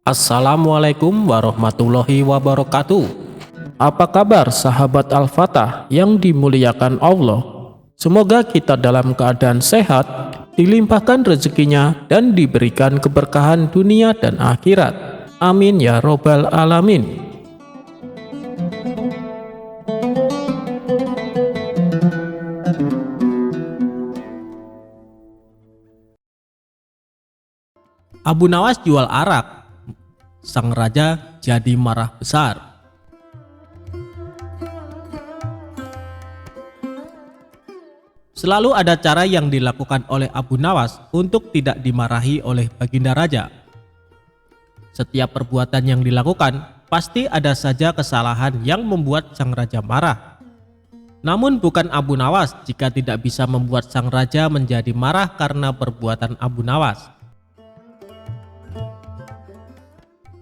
Assalamualaikum warahmatullahi wabarakatuh. Apa kabar sahabat Al-Fatah yang dimuliakan Allah? Semoga kita dalam keadaan sehat, dilimpahkan rezekinya dan diberikan keberkahan dunia dan akhirat. Amin ya robbal alamin. Abu Nawas jual arak. Sang raja jadi marah besar. Selalu ada cara yang dilakukan oleh Abu Nawas untuk tidak dimarahi oleh Baginda Raja. Setiap perbuatan yang dilakukan pasti ada saja kesalahan yang membuat sang raja marah. Namun bukan Abu Nawas jika tidak bisa membuat sang raja menjadi marah karena perbuatan Abu Nawas.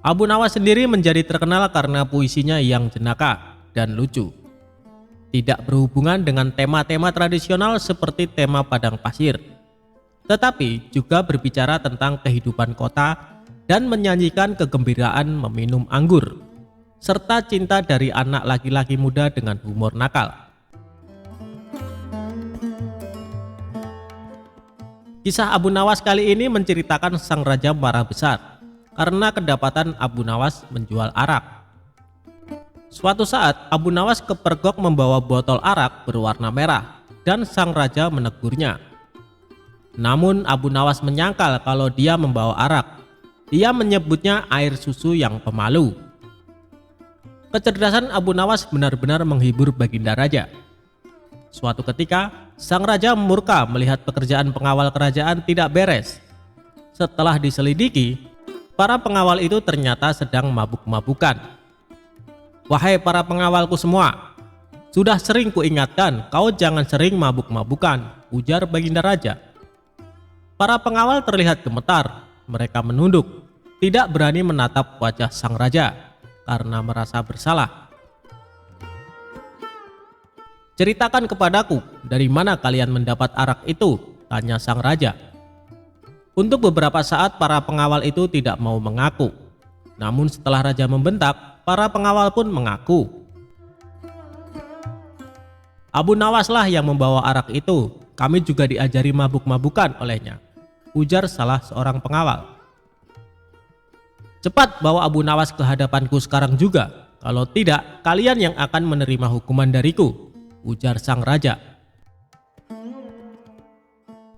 Abu Nawas sendiri menjadi terkenal karena puisinya yang jenaka dan lucu. Tidak berhubungan dengan tema-tema tradisional seperti tema padang pasir, tetapi juga berbicara tentang kehidupan kota dan menyanyikan kegembiraan meminum anggur, serta cinta dari anak laki-laki muda dengan humor nakal. Kisah Abu Nawas kali ini menceritakan sang raja marah besar karena kedapatan Abu Nawas menjual arak. Suatu saat Abu Nawas kepergok membawa botol arak berwarna merah dan sang raja menegurnya. Namun Abu Nawas menyangkal kalau dia membawa arak. Dia menyebutnya air susu yang pemalu. Kecerdasan Abu Nawas benar-benar menghibur Baginda Raja. Suatu ketika sang raja murka melihat pekerjaan pengawal kerajaan tidak beres. Setelah diselidiki, para pengawal itu ternyata sedang mabuk-mabukan. "Wahai para pengawalku semua, sudah sering kuingatkan kau jangan sering mabuk-mabukan," ujar Baginda Raja. Para pengawal terlihat gemetar, mereka menunduk, tidak berani menatap wajah sang raja karena merasa bersalah. "Ceritakan kepadaku, dari mana kalian mendapat arak itu?" tanya sang raja. Untuk beberapa saat para pengawal itu tidak mau mengaku. Namun setelah raja membentak, para pengawal pun mengaku. "Abu Nawas lah yang membawa arak itu. Kami juga diajari mabuk-mabukan olehnya," ujar salah seorang pengawal. "Cepat bawa Abu Nawas ke hadapanku sekarang juga. Kalau tidak, kalian yang akan menerima hukuman dariku," ujar sang raja.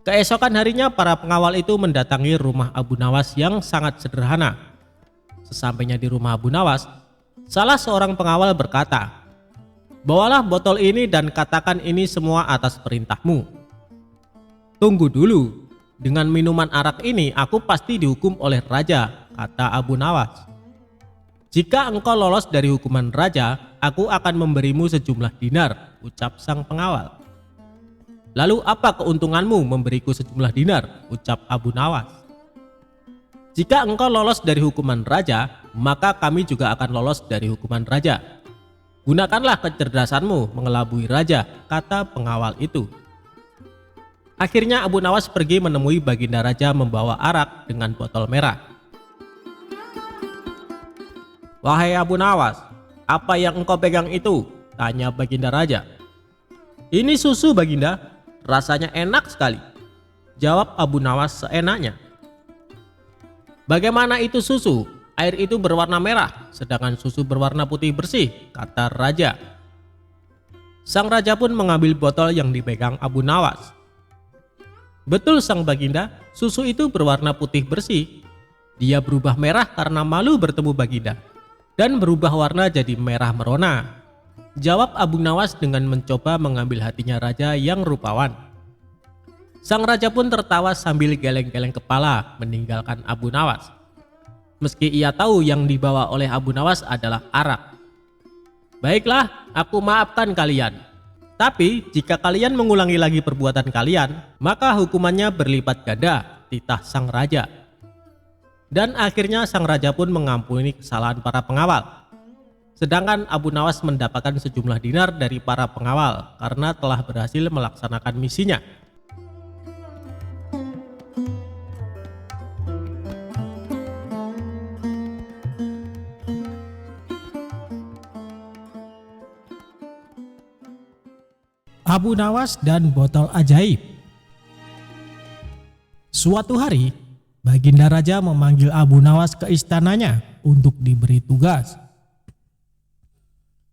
Keesokan harinya para pengawal itu mendatangi rumah Abu Nawas yang sangat sederhana. Sesampainya di rumah Abu Nawas, salah seorang pengawal berkata, "Bawalah botol ini dan katakan ini semua atas perintahmu." "Tunggu dulu, dengan minuman arak ini aku pasti dihukum oleh raja," kata Abu Nawas. "Jika engkau lolos dari hukuman raja, aku akan memberimu sejumlah dinar," ucap sang pengawal. "Lalu apa keuntunganmu memberiku sejumlah dinar?" ucap Abu Nawas. "Jika engkau lolos dari hukuman raja, maka kami juga akan lolos dari hukuman raja. Gunakanlah kecerdasanmu mengelabui raja," kata pengawal itu. Akhirnya Abu Nawas pergi menemui Baginda Raja membawa arak dengan botol merah. "Wahai Abu Nawas, apa yang engkau pegang itu?" tanya Baginda Raja. "Ini susu, Baginda. Rasanya enak sekali," jawab Abu Nawas seenaknya. "Bagaimana itu susu? Air itu berwarna merah, sedangkan susu berwarna putih bersih," kata raja. Sang raja pun mengambil botol yang dipegang Abu Nawas. "Betul sang Baginda, susu itu berwarna putih bersih. Dia berubah merah karena malu bertemu Baginda, dan berubah warna jadi merah merona," jawab Abu Nawas dengan mencoba mengambil hatinya raja yang rupawan. Sang raja pun tertawa sambil geleng-geleng kepala meninggalkan Abu Nawas. Meski ia tahu yang dibawa oleh Abu Nawas adalah arak. "Baiklah, aku maafkan kalian. Tapi jika kalian mengulangi lagi perbuatan kalian, maka hukumannya berlipat ganda," titah sang raja. Dan akhirnya sang raja pun mengampuni kesalahan para pengawal. Sedangkan Abu Nawas mendapatkan sejumlah dinar dari para pengawal karena telah berhasil melaksanakan misinya. Abu Nawas dan botol ajaib. Suatu hari, Baginda Raja memanggil Abu Nawas ke istananya untuk diberi tugas.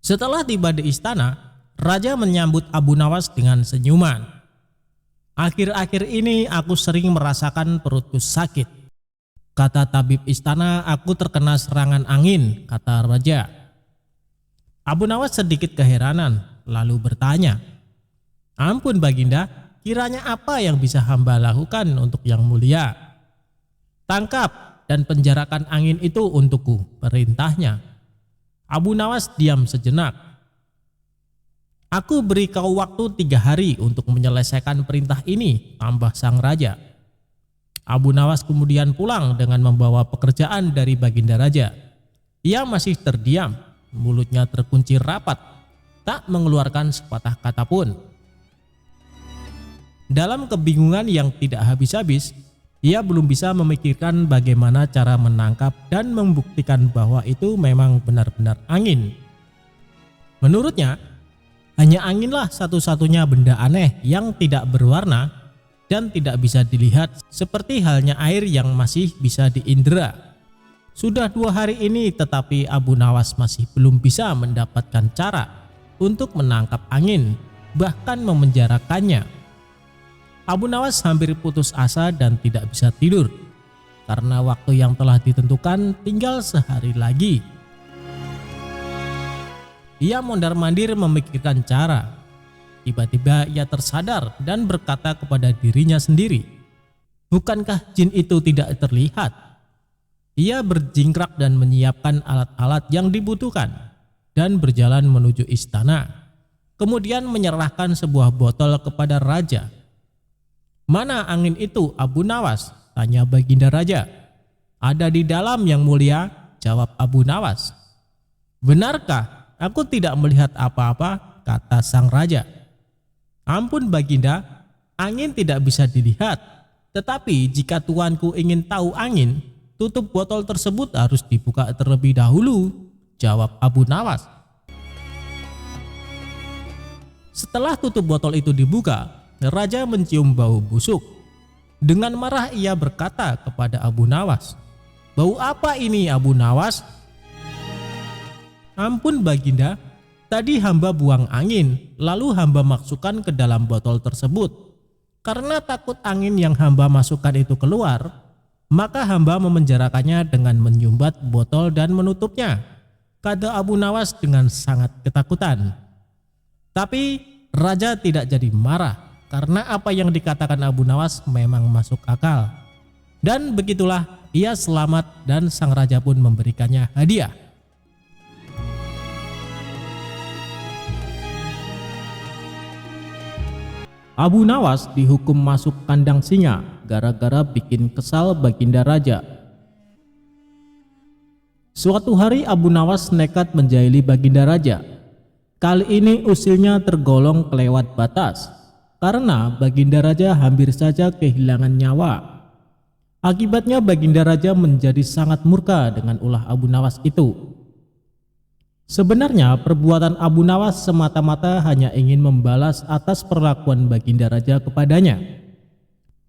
Setelah tiba di istana, Raja menyambut Abu Nawas dengan senyuman. "Akhir-akhir ini aku sering merasakan perutku sakit. Kata tabib istana, aku terkena serangan angin," kata Raja. Abu Nawas sedikit keheranan, lalu bertanya, "Ampun Baginda, kiranya apa yang bisa hamba lakukan untuk yang mulia?" "Tangkap dan penjarakan angin itu untukku," perintahnya. Abu Nawas diam sejenak. "Aku beri kau waktu 3 hari untuk menyelesaikan perintah ini," tambah sang raja. Abu Nawas kemudian pulang dengan membawa pekerjaan dari Baginda Raja. Ia masih terdiam, mulutnya terkunci rapat, tak mengeluarkan sepatah kata pun. Dalam kebingungan yang tidak habis-habis, ia belum bisa memikirkan bagaimana cara menangkap dan membuktikan bahwa itu memang benar-benar angin. Menurutnya, hanya anginlah satu-satunya benda aneh yang tidak berwarna dan tidak bisa dilihat, seperti halnya air yang masih bisa diindera. Sudah 2 hari ini tetapi Abu Nawas masih belum bisa mendapatkan cara untuk menangkap angin, bahkan memenjarakannya. Abu Nawas hampir putus asa dan tidak bisa tidur karena waktu yang telah ditentukan tinggal sehari lagi. Ia mondar-mandir memikirkan cara. Tiba-tiba ia tersadar dan berkata kepada dirinya sendiri, "Bukankah jin itu tidak terlihat?" Ia berjingkrak dan menyiapkan alat-alat yang dibutuhkan dan berjalan menuju istana. Kemudian menyerahkan sebuah botol kepada raja. "Mana angin itu, Abu Nawas?" tanya Baginda Raja. "Ada di dalam yang mulia," jawab Abu Nawas. "Benarkah? Aku tidak melihat apa-apa," kata sang raja. "Ampun Baginda, angin tidak bisa dilihat. Tetapi jika tuanku ingin tahu angin, tutup botol tersebut harus dibuka terlebih dahulu," jawab Abu Nawas. Setelah tutup botol itu dibuka, Raja mencium bau busuk. Dengan marah ia berkata kepada Abu Nawas, "Bau apa ini Abu Nawas?" "Ampun Baginda, tadi hamba buang angin, lalu hamba masukkan ke dalam botol tersebut. Karena takut angin yang hamba masukkan itu keluar, maka hamba memenjarakannya dengan menyumbat botol dan menutupnya," kata Abu Nawas dengan sangat ketakutan. Tapi Raja tidak jadi marah karena apa yang dikatakan Abu Nawas memang masuk akal. Dan begitulah ia selamat dan sang raja pun memberikannya hadiah. Abu Nawas dihukum masuk kandang singa gara-gara bikin kesal Baginda Raja. Suatu hari Abu Nawas nekat menjahili Baginda Raja. Kali ini usilnya tergolong kelewat batas karena Baginda Raja hampir saja kehilangan nyawa. Akibatnya Baginda Raja menjadi sangat murka dengan ulah Abu Nawas itu. Sebenarnya perbuatan Abu Nawas semata-mata hanya ingin membalas atas perlakuan Baginda Raja kepadanya.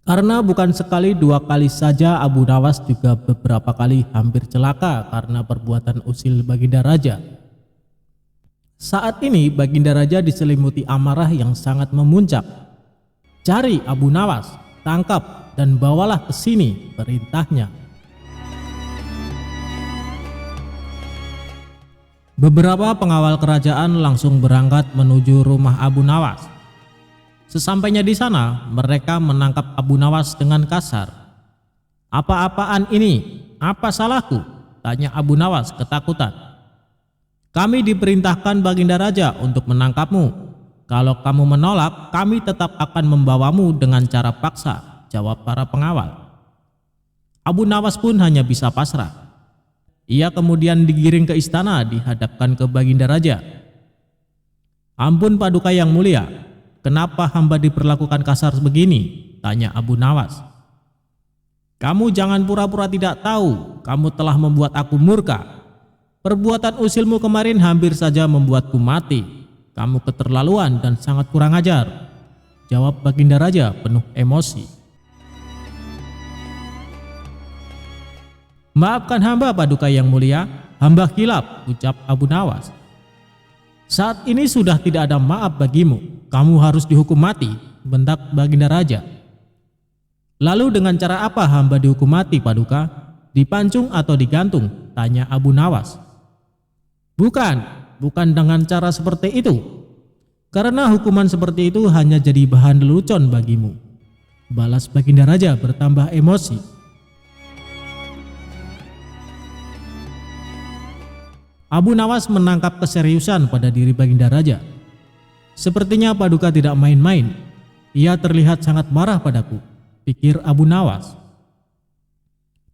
Karena bukan sekali 2 kali saja Abu Nawas juga beberapa kali hampir celaka karena perbuatan usil Baginda Raja. Saat ini Baginda Raja diselimuti amarah yang sangat memuncak. "Cari Abu Nawas, tangkap dan bawalah ke sini," perintahnya. Beberapa pengawal kerajaan langsung berangkat menuju rumah Abu Nawas. Sesampainya di sana, mereka menangkap Abu Nawas dengan kasar. "Apa-apaan ini? Apa salahku?" tanya Abu Nawas ketakutan. "Kami diperintahkan Baginda Raja untuk menangkapmu. Kalau kamu menolak, kami tetap akan membawamu dengan cara paksa," jawab para pengawal. Abu Nawas pun hanya bisa pasrah. Ia kemudian digiring ke istana dihadapkan ke Baginda Raja. "Ampun Paduka yang mulia, kenapa hamba diperlakukan kasar begini?" tanya Abu Nawas. "Kamu jangan pura-pura tidak tahu, kamu telah membuat aku murka. Perbuatan usilmu kemarin hampir saja membuatku mati. kamu keterlaluan dan sangat kurang ajar, jawab Baginda Raja penuh emosi. Maafkan hamba Paduka yang mulia, hamba khilaf, ucap Abu Nawas. Saat ini sudah tidak ada maaf bagimu, kamu harus dihukum mati, bentak Baginda Raja. Lalu dengan cara apa hamba dihukum mati Paduka? Dipancung atau digantung? Tanya Abu Nawas. Bukan dengan cara seperti itu. Karena hukuman seperti itu hanya jadi bahan lelucon bagimu, balas Baginda Raja bertambah emosi. Abu Nawas menangkap keseriusan pada diri Baginda Raja. Sepertinya Paduka tidak main-main. Ia terlihat sangat marah padaku, pikir Abu Nawas.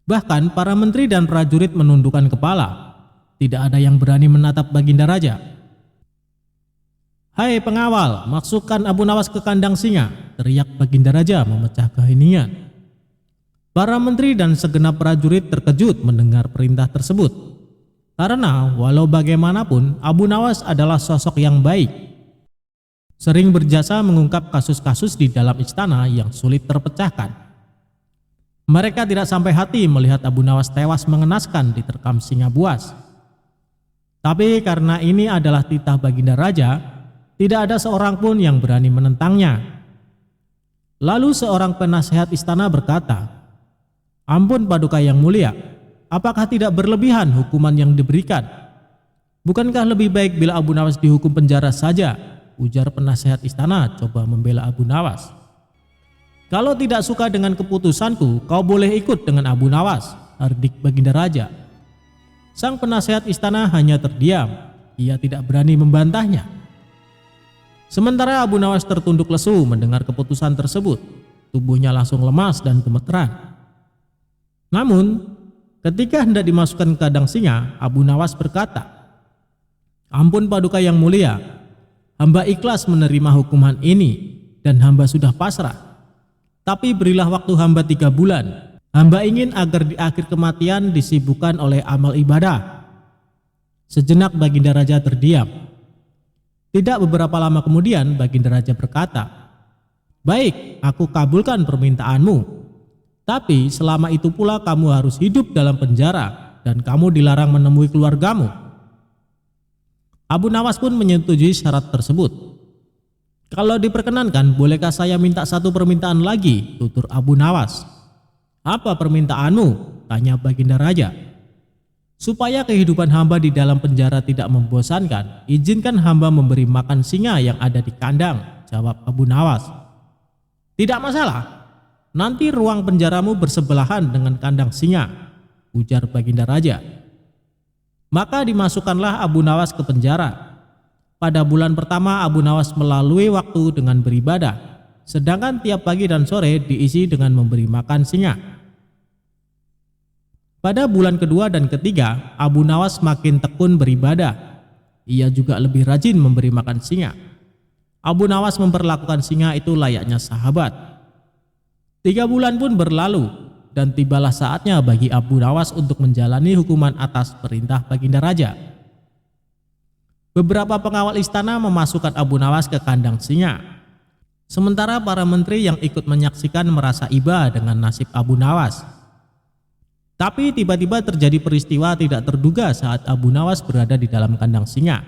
Bahkan para menteri dan prajurit menundukkan kepala. Tidak ada yang berani menatap Baginda Raja. Hai pengawal, masukkan Abu Nawas ke kandang singa, teriak Baginda Raja memecah keheningan. Para menteri dan segenap prajurit terkejut mendengar perintah tersebut. Karena walau bagaimanapun Abu Nawas adalah sosok yang baik. Sering berjasa mengungkap kasus-kasus di dalam istana yang sulit terpecahkan. Mereka tidak sampai hati melihat Abu Nawas tewas mengenaskan diterkam singa buas. Tapi karena ini adalah titah Baginda Raja, tidak ada seorang pun yang berani menentangnya. Lalu seorang penasehat istana berkata, "Ampun Paduka yang mulia, apakah tidak berlebihan hukuman yang diberikan? Bukankah lebih baik bila Abu Nawas dihukum penjara saja?" ujar penasehat istana coba membela Abu Nawas. "Kalau tidak suka dengan keputusanku, kau boleh ikut dengan Abu Nawas," hardik Baginda Raja. Sang penasehat istana hanya terdiam, ia tidak berani membantahnya. Sementara Abu Nawas tertunduk lesu mendengar keputusan tersebut, tubuhnya langsung lemas dan gemeteran. Namun, ketika hendak dimasukkan ke kandang singa, Abu Nawas berkata, "Ampun Paduka yang mulia, hamba ikhlas menerima hukuman ini dan hamba sudah pasrah. Tapi berilah waktu hamba 3 bulan. Hamba ingin agar di akhir kematian disibukkan oleh amal ibadah." Sejenak Baginda Raja terdiam. Tidak beberapa lama kemudian Baginda Raja berkata, "Baik, aku kabulkan permintaanmu. Tapi selama itu pula kamu harus hidup dalam penjara dan kamu dilarang menemui keluargamu." Abu Nawas pun menyetujui syarat tersebut. "Kalau diperkenankan, bolehkah saya minta satu permintaan lagi?" tutur Abu Nawas. "Apa permintaanmu?" tanya Baginda Raja. "Supaya kehidupan hamba di dalam penjara tidak membosankan, izinkan hamba memberi makan singa yang ada di kandang," jawab Abu Nawas. "Tidak masalah, nanti ruang penjaramu bersebelahan dengan kandang singa," ujar Baginda Raja. Maka dimasukkanlah Abu Nawas ke penjara. Pada bulan pertama Abu Nawas melalui waktu dengan beribadah, sedangkan tiap pagi dan sore diisi dengan memberi makan singa. Pada bulan kedua dan ketiga, Abu Nawas makin tekun beribadah. Ia juga lebih rajin memberi makan singa. Abu Nawas memperlakukan singa itu layaknya sahabat. 3 bulan pun berlalu, dan tibalah saatnya bagi Abu Nawas untuk menjalani hukuman atas perintah Baginda Raja. Beberapa pengawal istana memasukkan Abu Nawas ke kandang singa. Sementara para menteri yang ikut menyaksikan merasa iba dengan nasib Abu Nawas. Tapi tiba-tiba terjadi peristiwa tidak terduga saat Abu Nawas berada di dalam kandang singa.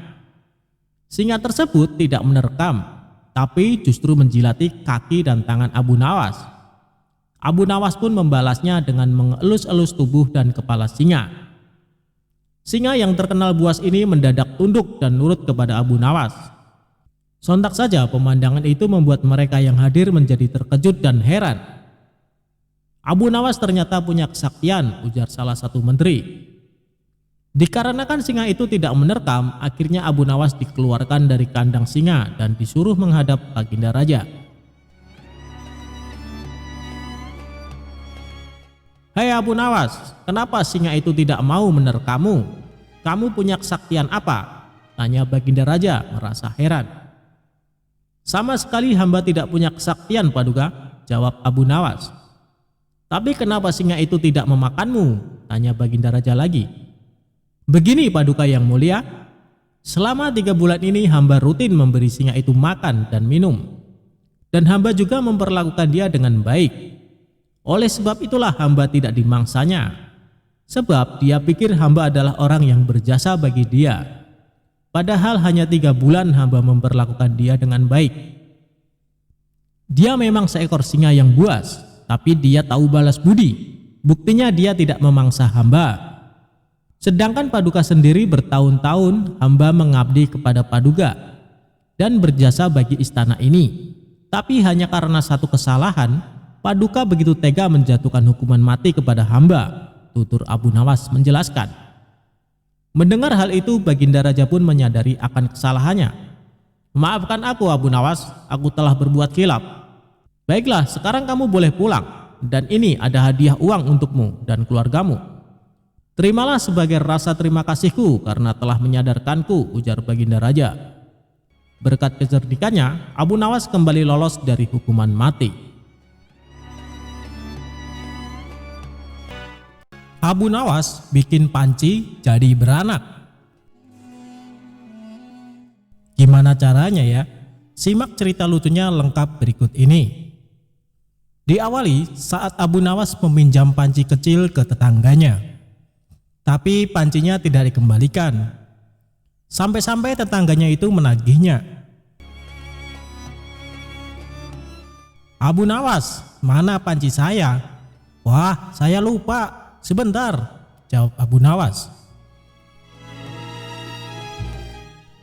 Singa tersebut tidak menerkam, tapi justru menjilati kaki dan tangan Abu Nawas. Abu Nawas pun membalasnya dengan mengelus-elus tubuh dan kepala singa. Singa yang terkenal buas ini mendadak tunduk dan nurut kepada Abu Nawas. Sontak saja pemandangan itu membuat mereka yang hadir menjadi terkejut dan heran. "Abu Nawas ternyata punya kesaktian," ujar salah satu menteri. Dikarenakan singa itu tidak menerkam, akhirnya Abu Nawas dikeluarkan dari kandang singa dan disuruh menghadap Baginda Raja. "Hai Abu Nawas, kenapa singa itu tidak mau menerkammu? Kamu punya kesaktian apa?" tanya Baginda Raja merasa heran. "Sama sekali hamba tidak punya kesaktian Paduka," jawab Abu Nawas. "Tapi kenapa singa itu tidak memakanmu?" tanya Baginda Raja lagi. "Begini Paduka yang mulia, Selama 3 bulan ini hamba rutin memberi singa itu makan dan minum. Dan hamba juga memperlakukan dia dengan baik. Oleh sebab itulah hamba tidak dimangsanya. Sebab dia pikir hamba adalah orang yang berjasa bagi dia. Padahal hanya 3 bulan hamba memperlakukan dia dengan baik. Dia memang seekor singa yang buas, tapi dia tahu balas budi. Buktinya dia tidak memangsa hamba. Sedangkan Paduka sendiri bertahun-tahun hamba mengabdi kepada Paduka dan berjasa bagi istana ini. Tapi hanya karena satu kesalahan, Paduka begitu tega menjatuhkan hukuman mati kepada hamba, tutur Abu Nawas menjelaskan. Mendengar hal itu, Baginda Raja pun menyadari akan kesalahannya. Maafkan aku Abu Nawas, aku telah berbuat khilaf. Baiklah, sekarang kamu boleh pulang, dan ini ada hadiah uang untukmu dan keluargamu. Terimalah sebagai rasa terima kasihku karena telah menyadarkanku, ujar Baginda Raja. Berkat kecerdikannya, Abu Nawas kembali lolos dari hukuman mati. Abu Nawas bikin panci jadi beranak. Gimana caranya ya? Simak cerita lucunya lengkap berikut ini. Diawali saat Abu Nawas meminjam panci kecil ke tetangganya. Tapi pancinya tidak dikembalikan. Sampai-sampai tetangganya itu menagihnya. Abu Nawas, mana panci saya? Wah, saya lupa. Sebentar, jawab Abu Nawas.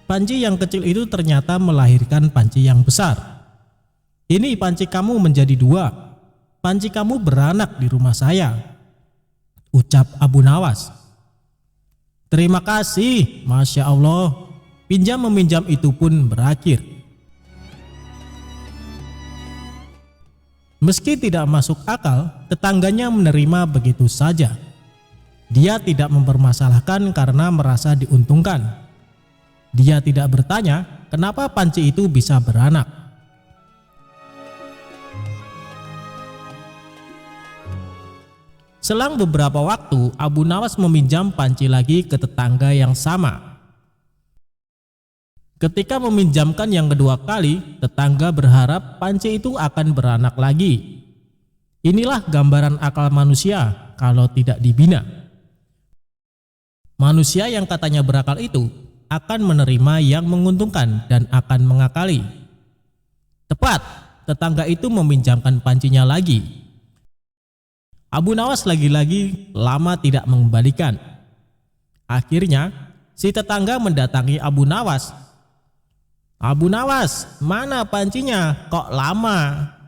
Panci yang kecil itu ternyata melahirkan panci yang besar. Ini panci kamu menjadi 2. Panci kamu beranak di rumah saya, ucap Abu Nawas. Terima kasih, Masya Allah. Pinjam meminjam itu pun berakhir. Meski tidak masuk akal, tetangganya menerima begitu saja. Dia tidak mempermasalahkan karena merasa diuntungkan. Dia tidak bertanya kenapa panci itu bisa beranak. Selang beberapa waktu, Abu Nawas meminjam panci lagi ke tetangga yang sama. Ketika meminjamkan yang kedua kali, tetangga berharap panci itu akan beranak lagi. Inilah gambaran akal manusia kalau tidak dibina. Manusia yang katanya berakal itu akan menerima yang menguntungkan dan akan mengakali. Tepat, tetangga itu meminjamkan pancinya lagi. Abu Nawas lagi-lagi lama tidak mengembalikan. Akhirnya si tetangga mendatangi Abu Nawas. Abu Nawas, mana pancinya? Kok lama?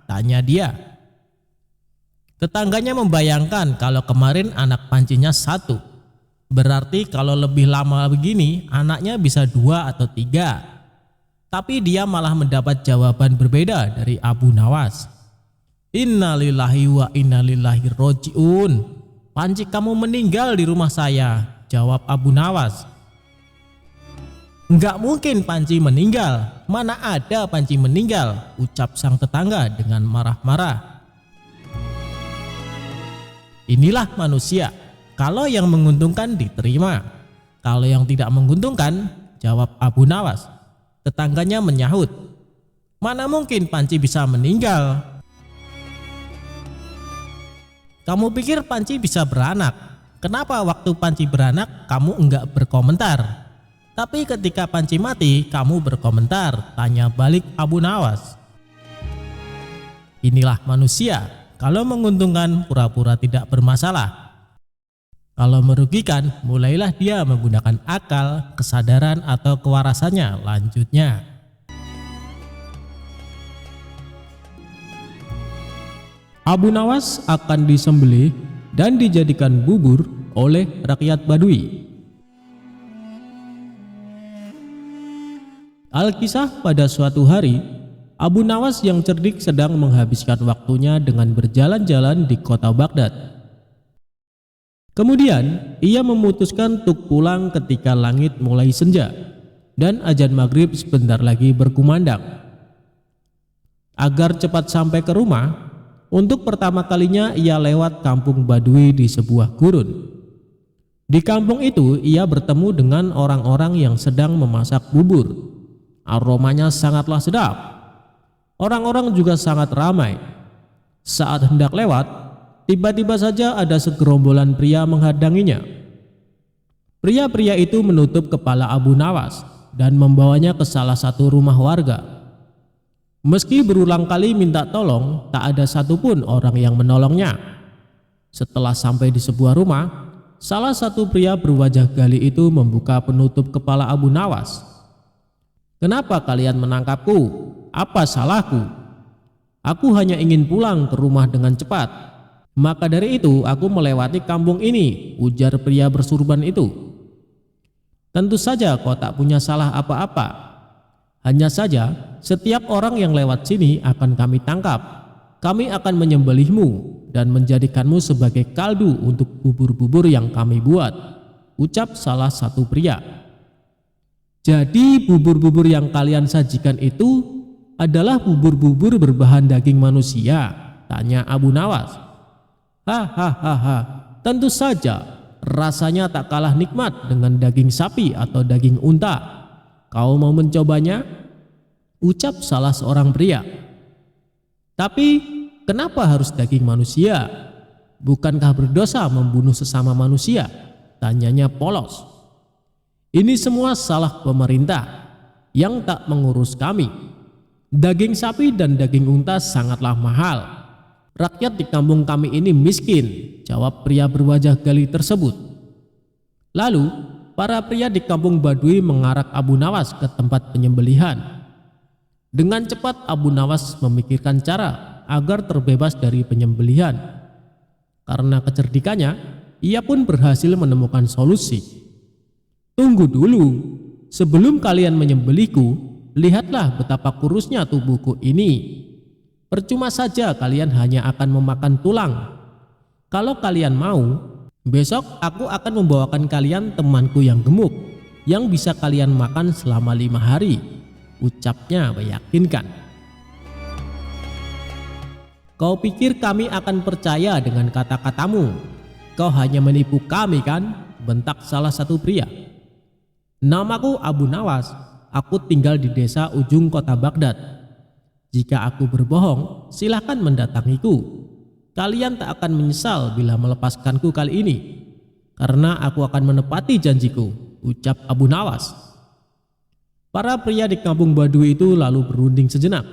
Tanya dia. Tetangganya membayangkan kalau kemarin anak pancinya 1. Berarti kalau lebih lama begini anaknya bisa 2 atau 3. Tapi dia malah mendapat jawaban berbeda dari Abu Nawas. Innalillahi wa innalillahi roji'un. Panci kamu meninggal di rumah saya, jawab Abu Nawas. Enggak mungkin panci meninggal, mana ada panci meninggal, ucap sang tetangga dengan marah-marah. Inilah manusia, kalau yang menguntungkan diterima, kalau yang tidak menguntungkan, jawab Abu Nawas. Tetangganya menyahut, mana mungkin panci bisa meninggal? Kamu pikir panci bisa beranak? Kenapa waktu panci beranak kamu enggak berkomentar? Tapi ketika panci mati kamu berkomentar, tanya balik Abu Nawas. Inilah manusia, kalau menguntungkan pura-pura tidak bermasalah. Kalau merugikan, mulailah dia menggunakan akal, kesadaran atau kewarasannya. Lanjutnya. Abu Nawas akan disembelih dan dijadikan bubur oleh rakyat Badui. Alkisah pada suatu hari, Abu Nawas yang cerdik sedang menghabiskan waktunya dengan berjalan-jalan di kota Baghdad. Kemudian ia memutuskan untuk pulang ketika langit mulai senja dan azan maghrib sebentar lagi berkumandang. Agar cepat sampai ke rumah, untuk pertama kalinya ia lewat kampung Badui di sebuah gurun. Di kampung itu ia bertemu dengan orang-orang yang sedang memasak bubur. Aromanya sangatlah sedap. Orang-orang juga sangat ramai. Saat hendak lewat, tiba-tiba saja ada segerombolan pria menghadanginya. Pria-pria itu menutup kepala Abu Nawas dan membawanya ke salah satu rumah warga. Meski berulang kali minta tolong, tak ada satupun orang yang menolongnya. Setelah sampai di sebuah rumah, salah satu pria berwajah gali itu membuka penutup kepala Abu Nawas. "Kenapa kalian menangkapku? Apa salahku? Aku hanya ingin pulang ke rumah dengan cepat. Maka dari itu aku melewati kampung ini," ujar pria bersurban itu. "Tentu saja kau tak punya salah apa-apa. Hanya saja setiap orang yang lewat sini akan kami tangkap. Kami akan menyembelihmu dan menjadikanmu sebagai kaldu untuk bubur-bubur yang kami buat," ucap salah satu pria. "Jadi bubur-bubur yang kalian sajikan itu adalah bubur-bubur berbahan daging manusia?" tanya Abu Nawas. "Hahaha, tentu saja, rasanya tak kalah nikmat dengan daging sapi atau daging unta. Kau mau mencobanya?" ucap salah seorang pria. "Tapi kenapa harus daging manusia? Bukankah berdosa membunuh sesama manusia?" tanyanya polos. "Ini semua salah pemerintah yang tak mengurus kami. Daging sapi dan daging unta sangatlah mahal. Rakyat di kampung kami ini miskin," jawab pria berwajah gali tersebut. Lalu para pria di kampung Badui mengarak Abu Nawas ke tempat penyembelihan. Dengan cepat Abu Nawas memikirkan cara agar terbebas dari penyembelihan. Karena kecerdikannya, ia pun berhasil menemukan solusi. "Tunggu dulu, sebelum kalian menyembelihku, lihatlah betapa kurusnya tubuhku ini. Percuma saja kalian hanya akan memakan tulang. Kalau kalian mau, besok aku akan membawakan kalian temanku yang gemuk, yang bisa kalian makan selama 5 hari, ucapnya meyakinkan. "Kau pikir kami akan percaya dengan kata-katamu? Kau hanya menipu kami kan?" bentak salah satu pria. "Namaku Abu Nawas, aku tinggal di desa ujung kota Baghdad. Jika aku berbohong, silahkan mendatangiku. Kalian tak akan menyesal bila melepaskanku kali ini, karena aku akan menepati janjiku," ucap Abu Nawas. Para pria di kampung Badui itu lalu berunding sejenak.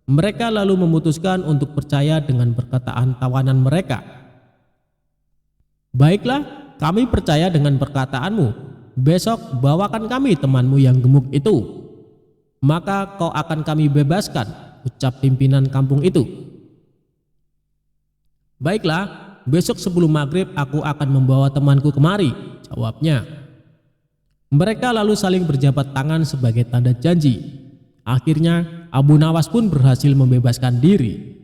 Mereka lalu memutuskan untuk percaya dengan perkataan tawanan mereka. "Baiklah, kami percaya dengan perkataanmu. Besok bawakan kami temanmu yang gemuk itu. Maka kau akan kami bebaskan," ucap pimpinan kampung itu. "Baiklah, besok sebelum maghrib aku akan membawa temanku kemari," jawabnya. Mereka lalu saling berjabat tangan sebagai tanda janji. Akhirnya Abu Nawas pun berhasil membebaskan diri.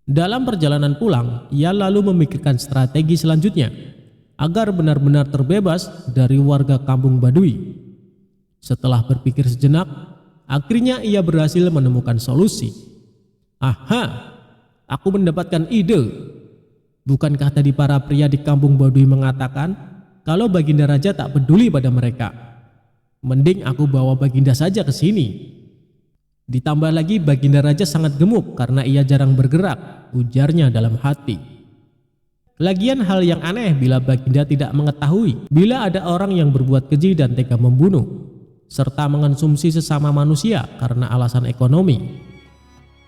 Dalam perjalanan pulang, ia lalu memikirkan strategi selanjutnya agar benar-benar terbebas dari warga kampung Badui. Setelah berpikir sejenak, akhirnya ia berhasil menemukan solusi. "Aha, aku mendapatkan ide. Bukankah tadi para pria di kampung Badui mengatakan kalau Baginda Raja tak peduli pada mereka? Mending aku bawa Baginda saja ke sini. Ditambah lagi Baginda Raja sangat gemuk karena ia jarang bergerak," ujarnya dalam hati. Lagian hal yang aneh bila Baginda tidak mengetahui bila ada orang yang berbuat keji dan tega membunuh, serta mengonsumsi sesama manusia karena alasan ekonomi.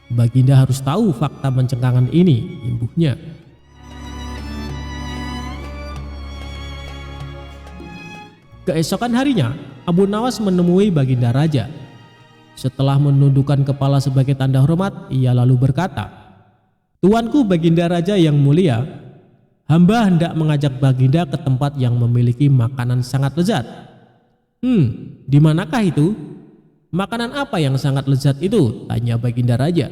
Baginda harus tahu fakta mencengkangan ini, imbuhnya. Keesokan harinya, Abu Nawas menemui Baginda Raja. Setelah menundukkan kepala sebagai tanda hormat, ia lalu berkata, "Tuanku Baginda Raja yang mulia, hamba hendak mengajak Baginda ke tempat yang memiliki makanan sangat lezat." Di manakah itu? Makanan apa yang sangat lezat itu?" tanya Baginda Raja.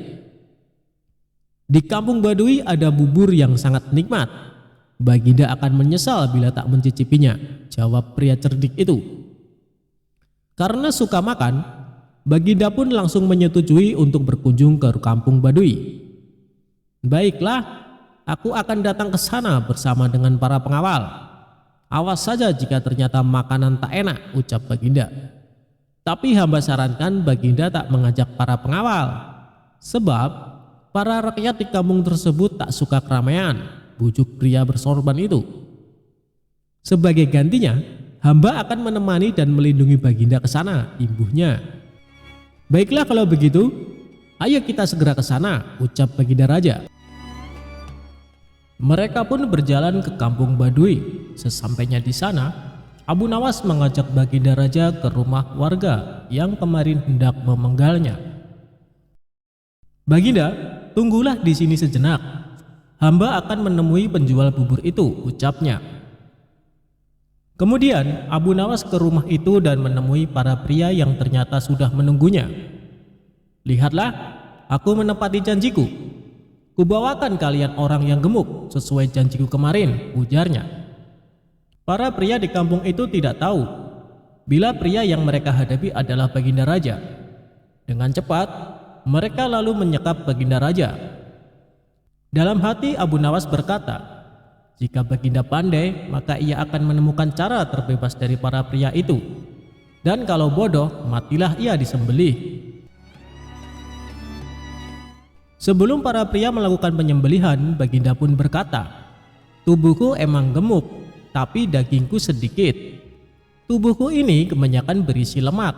"Di kampung Badui ada bubur yang sangat nikmat. Baginda akan menyesal bila tak mencicipinya," jawab pria cerdik itu. Karena suka makan, Baginda pun langsung menyetujui untuk berkunjung ke kampung Badui. "Baiklah, aku akan datang ke sana bersama dengan para pengawal. Awas saja jika ternyata makanan tak enak, ucap Baginda. Tapi hamba sarankan Baginda tak mengajak para pengawal. Sebab para rakyat di kampung tersebut tak suka keramaian, bujuk pria bersorban itu. Sebagai gantinya, hamba akan menemani dan melindungi Baginda ke sana, imbuhnya. Baiklah kalau begitu, ayo kita segera ke sana, ucap Baginda Raja. Mereka pun berjalan ke kampung Baduy. Sesampainya di sana, Abu Nawas mengajak Baginda Raja ke rumah warga yang kemarin hendak memenggalnya. Baginda, tunggulah di sini sejenak. Hamba akan menemui penjual bubur itu, ucapnya. Kemudian Abu Nawas ke rumah itu dan menemui para pria yang ternyata sudah menunggunya. Lihatlah, aku menepati janjiku. Kubawakan kalian orang yang gemuk sesuai janjiku kemarin, ujarnya. Para pria di kampung itu tidak tahu bila pria yang mereka hadapi adalah Baginda Raja. Dengan cepat, mereka lalu menyekap Baginda Raja. Dalam hati Abu Nawas berkata, jika Baginda pandai, maka ia akan menemukan cara terbebas dari para pria itu. Dan kalau bodoh, matilah ia disembelih. Sebelum para pria melakukan penyembelihan, Baginda pun berkata, tubuhku emang gemuk, tapi dagingku sedikit. Tubuhku ini kebanyakan berisi lemak,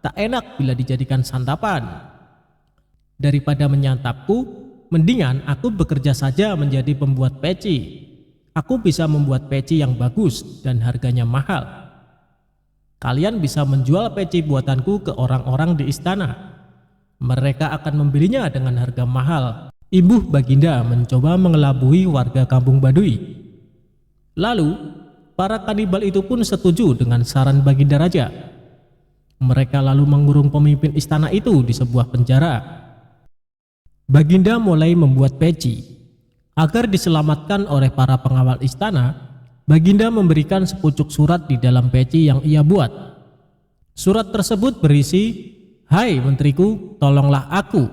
tak enak bila dijadikan santapan. Daripada menyantapku, mendingan aku bekerja saja menjadi pembuat peci. Aku bisa membuat peci yang bagus dan harganya mahal. Kalian bisa menjual peci buatanku ke orang-orang di istana. Mereka akan membelinya dengan harga mahal. Imbuh Baginda mencoba mengelabui warga kampung Baduy. Lalu, para kanibal itu pun setuju dengan saran Baginda Raja. Mereka lalu mengurung pemimpin istana itu di sebuah penjara. Baginda mulai membuat peci. Agar diselamatkan oleh para pengawal istana, Baginda memberikan sepucuk surat di dalam peci yang ia buat. Surat tersebut berisi, "Hai menteriku, tolonglah aku.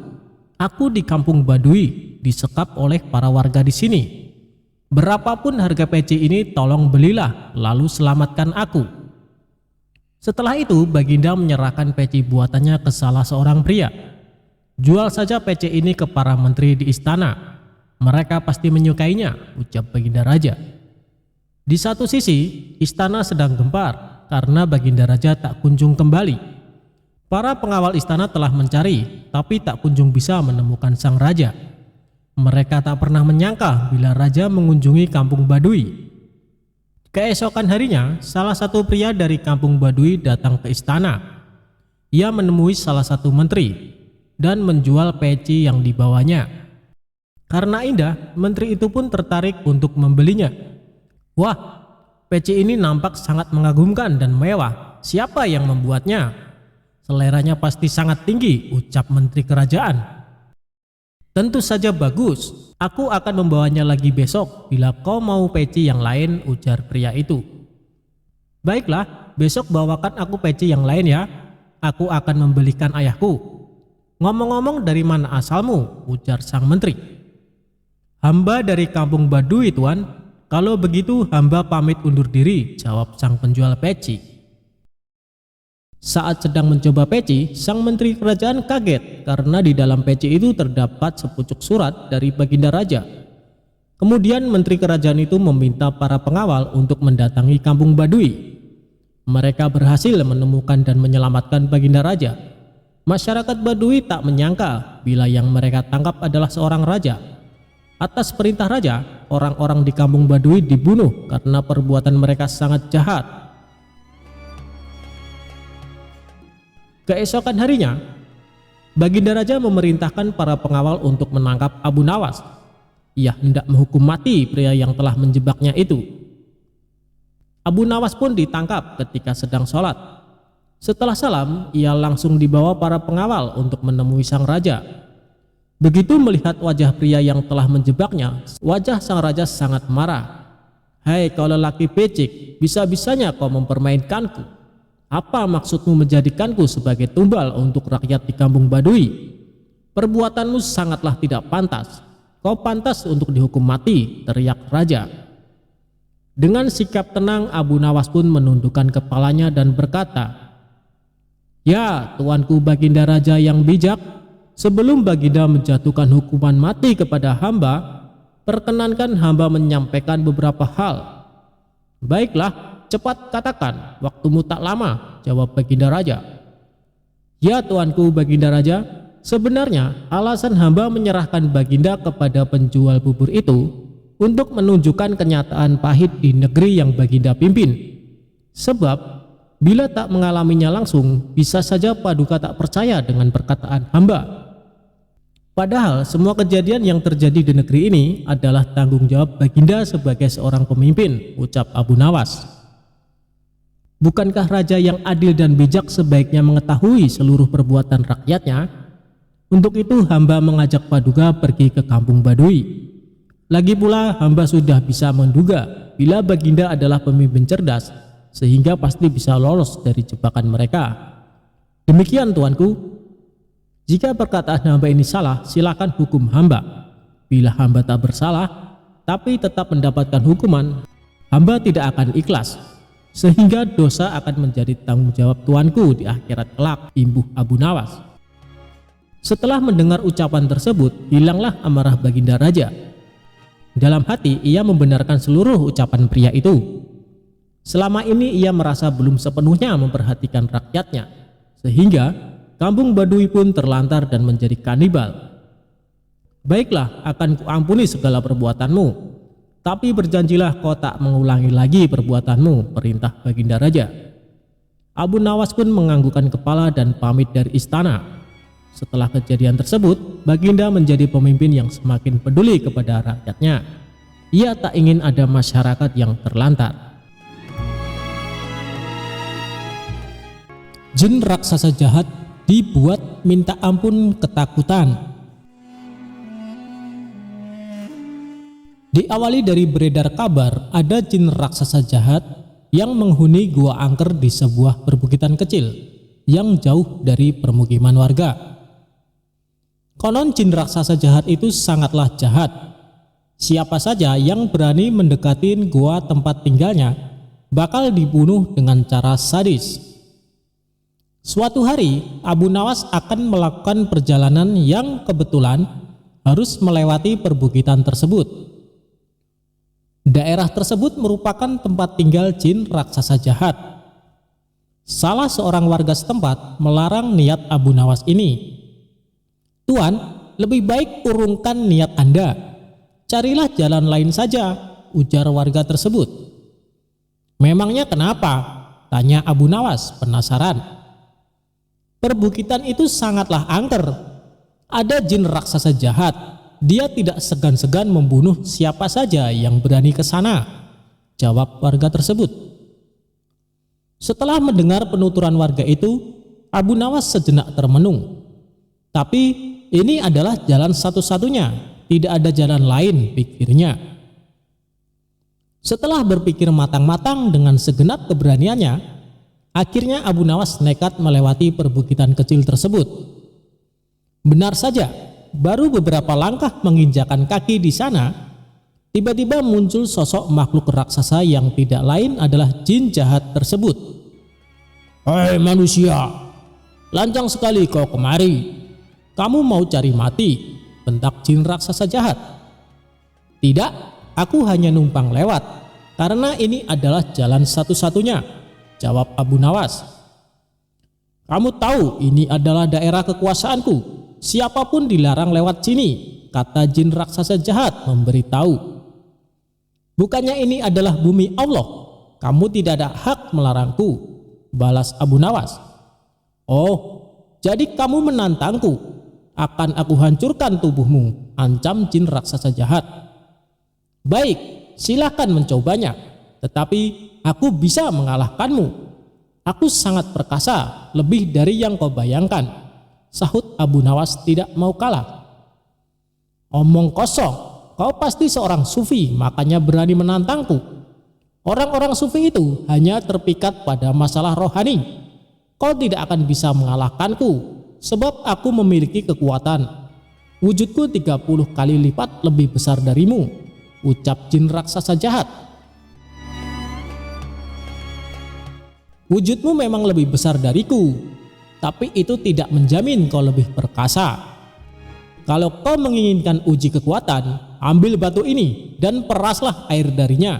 Aku di kampung Baduy disekap oleh para warga di sini. Berapapun harga peci ini tolong belilah, lalu selamatkan aku." Setelah itu Baginda menyerahkan peci buatannya ke salah seorang pria. "Jual saja peci ini ke para menteri di istana. Mereka pasti menyukainya," ucap Baginda Raja. Di satu sisi, istana sedang gempar karena Baginda Raja tak kunjung kembali. Para pengawal istana telah mencari, tapi tak kunjung bisa menemukan sang raja. Mereka tak pernah menyangka bila raja mengunjungi kampung Baduy. Keesokan harinya, salah satu pria dari kampung Baduy datang ke istana. Ia menemui salah satu menteri dan menjual peci yang dibawanya. Karena indah, menteri itu pun tertarik untuk membelinya. "Wah, peci ini nampak sangat mengagumkan dan mewah. Siapa yang membuatnya? Seleranya pasti sangat tinggi," ucap menteri kerajaan. "Tentu saja bagus. Aku akan membawanya lagi besok bila kau mau peci yang lain," ujar pria itu. "Baiklah, besok bawakan aku peci yang lain ya. Aku akan membelikan ayahku." "Ngomong-ngomong, dari mana asalmu?" ujar sang menteri. "Hamba dari kampung Baduy, Tuan. Kalau begitu hamba pamit undur diri," jawab sang penjual peci. Saat sedang mencoba peci, sang menteri kerajaan kaget karena di dalam peci itu terdapat sepucuk surat dari Baginda Raja. Kemudian menteri kerajaan itu meminta para pengawal untuk mendatangi kampung Baduy. Mereka berhasil menemukan dan menyelamatkan Baginda Raja. Masyarakat Baduy tak menyangka bila yang mereka tangkap adalah seorang raja. Atas perintah raja, orang-orang di kampung Baduy dibunuh karena perbuatan mereka sangat jahat. Keesokan harinya, Baginda Raja memerintahkan para pengawal untuk menangkap Abu Nawas. Ia hendak menghukum mati pria yang telah menjebaknya itu. Abu Nawas pun ditangkap ketika sedang sholat. Setelah salam, ia langsung dibawa para pengawal untuk menemui sang raja. Begitu melihat wajah pria yang telah menjebaknya, wajah sang raja sangat marah. "Hai kau lelaki becik, bisa-bisanya kau mempermainkanku. Apa maksudmu menjadikanku sebagai tumbal untuk rakyat di kampung Baduy? Perbuatanmu sangatlah tidak pantas. Kau pantas untuk dihukum mati," teriak raja. Dengan sikap tenang, Abu Nawas pun menundukkan kepalanya dan berkata, "Ya, tuanku Baginda Raja yang bijak, sebelum Baginda menjatuhkan hukuman mati kepada hamba, perkenankan hamba menyampaikan beberapa hal." "Baiklah, cepat katakan, waktumu tak lama," jawab Baginda Raja. "Ya tuanku Baginda Raja, sebenarnya alasan hamba menyerahkan Baginda kepada penjual bubur itu untuk menunjukkan kenyataan pahit di negeri yang Baginda pimpin. Sebab bila tak mengalaminya langsung, bisa saja Paduka tak percaya dengan perkataan hamba. Padahal semua kejadian yang terjadi di negeri ini adalah tanggung jawab Baginda sebagai seorang pemimpin," ucap Abu Nawas. "Bukankah raja yang adil dan bijak sebaiknya mengetahui seluruh perbuatan rakyatnya? Untuk itu hamba mengajak Paduka pergi ke kampung Badui. Lagi pula hamba sudah bisa menduga bila Baginda adalah pemimpin cerdas, sehingga pasti bisa lolos dari jebakan mereka. Demikian tuanku. Jika perkataan hamba ini salah, silakan hukum hamba. Bila hamba tak bersalah, tapi tetap mendapatkan hukuman, hamba tidak akan ikhlas, sehingga dosa akan menjadi tanggung jawab tuanku di akhirat kelak," imbuh Abu Nawas. Setelah mendengar ucapan tersebut, hilanglah amarah Baginda Raja. Dalam hati ia membenarkan seluruh ucapan pria itu. Selama ini ia merasa belum sepenuhnya memperhatikan rakyatnya, sehingga kampung Badui pun terlantar dan menjadi kanibal. "Baiklah, akan kuampuni segala perbuatanmu, tapi berjanjilah kau tak mengulangi lagi perbuatanmu," perintah Baginda Raja. Abu Nawas pun menganggukkan kepala dan pamit dari istana. Setelah kejadian tersebut, Baginda menjadi pemimpin yang semakin peduli kepada rakyatnya. Ia tak ingin ada masyarakat yang terlantar. Jin raksasa jahat dibuat minta ampun ketakutan. Diawali dari beredar kabar ada jin raksasa jahat yang menghuni gua angker di sebuah perbukitan kecil yang jauh dari permukiman warga. Konon jin raksasa jahat itu sangatlah jahat. Siapa saja yang berani mendekati gua tempat tinggalnya bakal dibunuh dengan cara sadis. Suatu hari Abu Nawas akan melakukan perjalanan yang kebetulan harus melewati perbukitan tersebut. Daerah tersebut merupakan tempat tinggal jin raksasa jahat. Salah seorang warga setempat melarang niat Abu Nawas ini. "Tuan, lebih baik urungkan niat Anda. Carilah jalan lain saja," ujar warga tersebut. "Memangnya kenapa?" tanya Abu Nawas penasaran. "Perbukitan itu sangatlah angker. Ada jin raksasa jahat. Dia tidak segan-segan membunuh siapa saja yang berani ke sana," jawab warga tersebut. Setelah mendengar penuturan warga itu, Abu Nawas sejenak termenung. Tapi ini adalah jalan satu-satunya, tidak ada jalan lain, pikirnya. Setelah berpikir matang-matang dengan segenap keberaniannya, akhirnya Abu Nawas nekat melewati perbukitan kecil tersebut. Benar saja, baru beberapa langkah menginjakan kaki di sana, tiba-tiba muncul sosok makhluk raksasa yang tidak lain adalah jin jahat tersebut. "Hei manusia, lancang sekali kau kemari. Kamu mau cari mati?" bentak jin raksasa jahat. "Tidak, aku hanya numpang lewat, karena ini adalah jalan satu-satunya," jawab Abu Nawas. "Kamu tahu ini adalah daerah kekuasaanku. Siapapun dilarang lewat sini," kata jin raksasa jahat memberitahu. "Bukannya ini adalah bumi Allah? Kamu tidak ada hak melarangku," balas Abu Nawas. "Oh, jadi kamu menantangku? Akan aku hancurkan tubuhmu," ancam jin raksasa jahat. "Baik, silakan mencobanya, tetapi aku bisa mengalahkanmu. Aku sangat perkasa, lebih dari yang kau bayangkan," sahut Abu Nawas tidak mau kalah. "Omong kosong, kau pasti seorang sufi, makanya berani menantangku. Orang-orang sufi itu hanya terpikat pada masalah rohani. Kau tidak akan bisa mengalahkanku, sebab aku memiliki kekuatan. Wujudku 30 kali lipat lebih besar darimu," ucap jin raksasa jahat. Wujudmu memang lebih besar dariku, tapi itu tidak menjamin kau lebih perkasa. Kalau kau menginginkan uji kekuatan, ambil batu ini dan peraslah air darinya,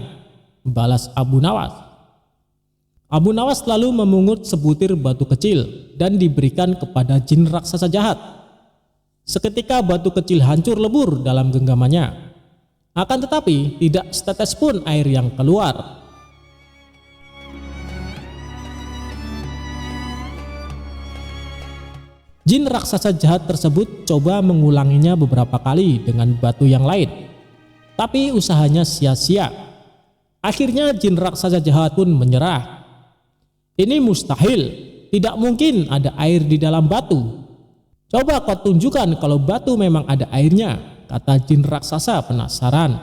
balas Abu Nawas. Abu Nawas lalu memungut sebutir batu kecil dan diberikan kepada jin raksasa jahat. Seketika batu kecil hancur lebur dalam genggamannya. Akan tetapi tidak setetes pun air yang keluar. Jin raksasa jahat tersebut coba mengulanginya beberapa kali dengan batu yang lain, tapi usahanya sia-sia. Akhirnya jin raksasa jahat pun menyerah. Ini mustahil, tidak mungkin ada air di dalam batu. Coba kau tunjukkan kalau batu memang ada airnya, kata jin raksasa penasaran.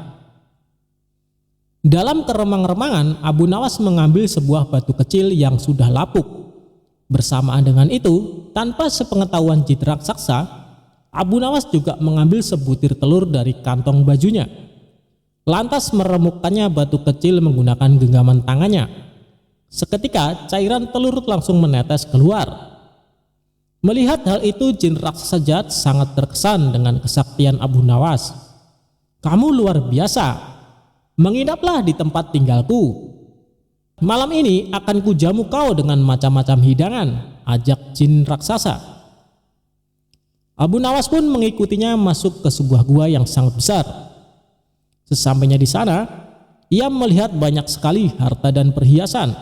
Dalam keremang-remangan, Abu Nawas mengambil sebuah batu kecil yang sudah lapuk. Bersamaan dengan itu, tanpa sepengetahuan jin raksasa, Abu Nawas juga mengambil sebutir telur dari kantong bajunya. Lantas meremukkannya batu kecil menggunakan genggaman tangannya. Seketika cairan telur langsung menetes keluar. Melihat hal itu, jin raksasa jahat sangat terkesan dengan kesaktian Abu Nawas. Kamu luar biasa, menginaplah di tempat tinggalku. Malam ini akan kujamu kau dengan macam-macam hidangan, ajak jin raksasa. Abu Nawas pun mengikutinya masuk ke sebuah gua yang sangat besar. Sesampainya di sana, ia melihat banyak sekali harta dan perhiasan.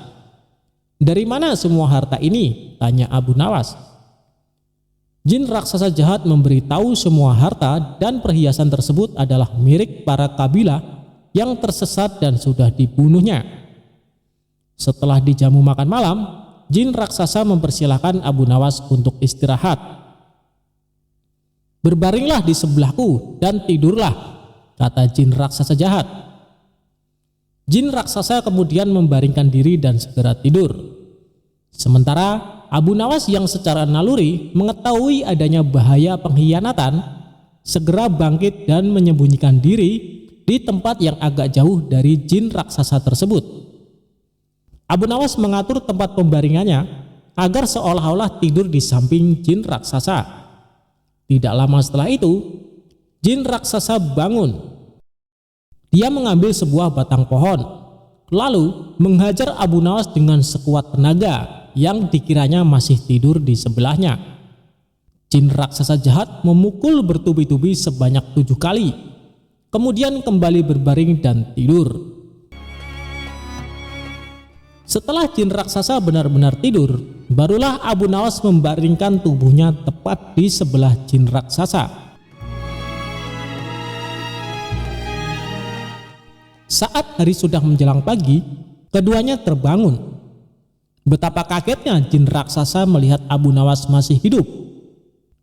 Dari mana semua harta ini? Tanya Abu Nawas. Jin raksasa jahat memberitahu semua harta dan perhiasan tersebut adalah milik para kabilah yang tersesat dan sudah dibunuhnya. Setelah dijamu makan malam, jin raksasa mempersilahkan Abu Nawas untuk istirahat. Berbaringlah di sebelahku dan tidurlah, kata jin raksasa jahat. Jin raksasa kemudian membaringkan diri dan segera tidur. Sementara Abu Nawas yang secara naluri mengetahui adanya bahaya pengkhianatan, segera bangkit dan menyembunyikan diri di tempat yang agak jauh dari jin raksasa tersebut. Abu Nawas mengatur tempat pembaringannya agar seolah-olah tidur di samping jin raksasa. Tidak lama setelah itu, jin raksasa bangun. Dia mengambil sebuah batang pohon, lalu menghajar Abu Nawas dengan sekuat tenaga yang dikiranya masih tidur di sebelahnya. Jin raksasa jahat memukul bertubi-tubi sebanyak 7 kali, kemudian kembali berbaring dan tidur. Setelah jin raksasa benar-benar tidur, barulah Abu Nawas membaringkan tubuhnya tepat di sebelah jin raksasa. Saat hari sudah menjelang pagi, keduanya terbangun. Betapa kagetnya jin raksasa melihat Abu Nawas masih hidup.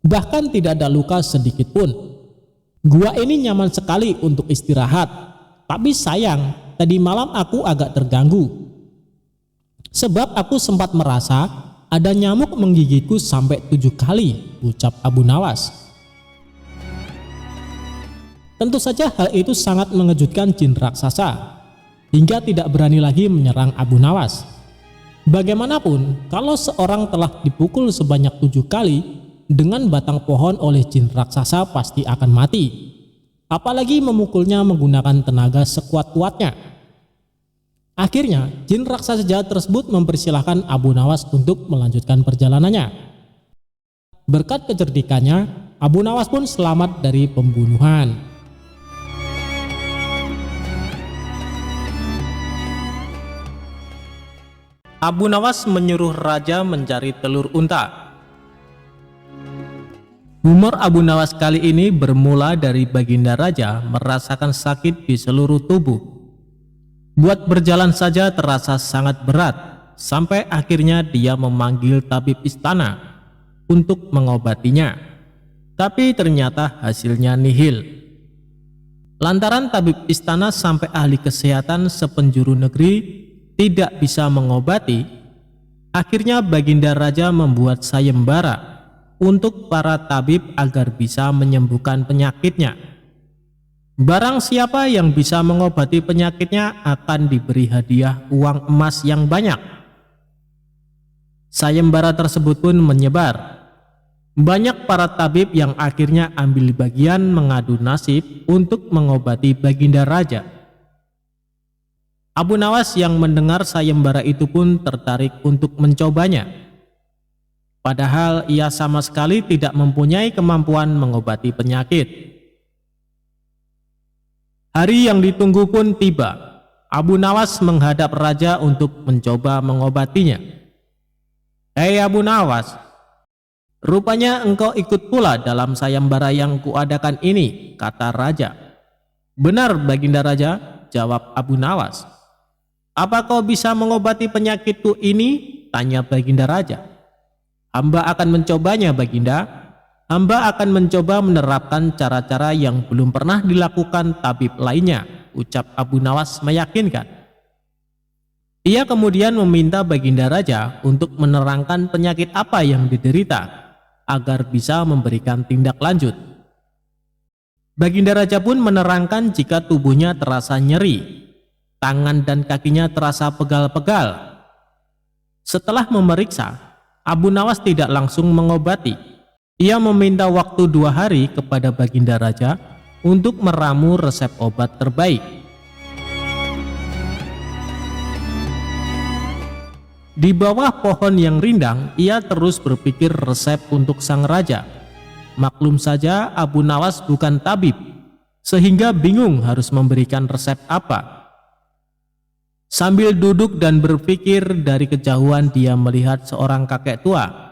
Bahkan tidak ada luka sedikit pun. Gua ini nyaman sekali untuk istirahat, tapi sayang, tadi malam aku agak terganggu. Sebab aku sempat merasa ada nyamuk menggigitku sampai 7 kali, ucap Abu Nawas. Tentu saja hal itu sangat mengejutkan jin raksasa, hingga tidak berani lagi menyerang Abu Nawas. Bagaimanapun, kalau seorang telah dipukul sebanyak 7 kali dengan batang pohon oleh jin raksasa pasti akan mati. Apalagi memukulnya menggunakan tenaga sekuat-kuatnya. Akhirnya, jin raksasa jahat tersebut mempersilahkan Abu Nawas untuk melanjutkan perjalanannya. Berkat kecerdikannya, Abu Nawas pun selamat dari pembunuhan. Abu Nawas menyuruh raja mencari telur unta. Humor Abu Nawas kali ini bermula dari baginda raja merasakan sakit di seluruh tubuh. Buat berjalan saja terasa sangat berat, sampai akhirnya dia memanggil tabib istana untuk mengobatinya. Tapi ternyata hasilnya nihil. Lantaran tabib istana sampai ahli kesehatan sepenjuru negeri tidak bisa mengobati, akhirnya baginda raja membuat sayembara untuk para tabib agar bisa menyembuhkan penyakitnya. Barang siapa yang bisa mengobati penyakitnya akan diberi hadiah uang emas yang banyak. Sayembara tersebut pun menyebar. Banyak para tabib yang akhirnya ambil bagian mengadu nasib untuk mengobati Baginda Raja. Abu Nawas yang mendengar sayembara itu pun tertarik untuk mencobanya. Padahal ia sama sekali tidak mempunyai kemampuan mengobati penyakit. Hari yang ditunggu pun tiba. Abu Nawas menghadap raja untuk mencoba mengobatinya. "Hei Abu Nawas, rupanya engkau ikut pula dalam sayembara yang kuadakan ini," kata raja. "Benar Baginda Raja," jawab Abu Nawas. "Apa kau bisa mengobati penyakitku ini?" tanya Baginda Raja. "Hamba akan mencobanya Baginda. Hamba akan mencoba menerapkan cara-cara yang belum pernah dilakukan tabib lainnya," ucap Abu Nawas meyakinkan. Ia kemudian meminta Baginda Raja untuk menerangkan penyakit apa yang diderita agar bisa memberikan tindak lanjut. Baginda Raja pun menerangkan jika tubuhnya terasa nyeri, tangan dan kakinya terasa pegal-pegal. Setelah memeriksa, Abu Nawas tidak langsung mengobati. Ia meminta waktu 2 hari kepada Baginda Raja untuk meramu resep obat terbaik. Di bawah pohon yang rindang, ia terus berpikir resep untuk sang raja. Maklum saja Abu Nawas bukan tabib, sehingga bingung harus memberikan resep apa. Sambil duduk dan berpikir, dari kejauhan dia melihat seorang kakek tua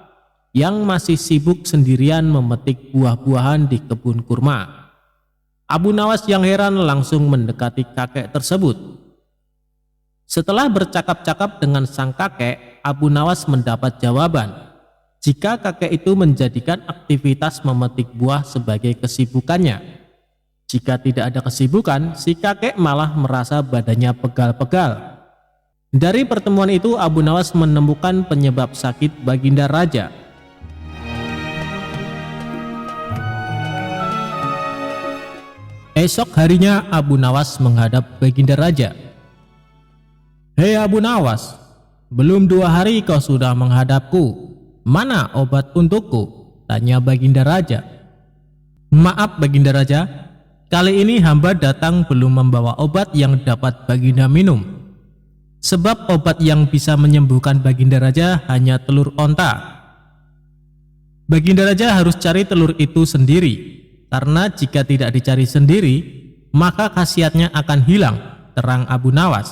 yang masih sibuk sendirian memetik buah-buahan di kebun kurma. Abu Nawas yang heran langsung mendekati kakek tersebut. Setelah bercakap-cakap dengan sang kakek, Abu Nawas mendapat jawaban jika kakek itu menjadikan aktivitas memetik buah sebagai kesibukannya. Jika tidak ada kesibukan, si kakek malah merasa badannya pegal-pegal. Dari pertemuan itu, Abu Nawas menemukan penyebab sakit Baginda Raja. Esok harinya Abu Nawas menghadap Baginda Raja. "Hei Abu Nawas, belum 2 hari kau sudah menghadapku. Mana obat untukku?" tanya Baginda Raja. "Maaf Baginda Raja, kali ini hamba datang belum membawa obat yang dapat Baginda minum. Sebab obat yang bisa menyembuhkan Baginda Raja hanya telur onta. Baginda Raja harus cari telur itu sendiri, karena jika tidak dicari sendiri, maka khasiatnya akan hilang," terang Abu Nawas.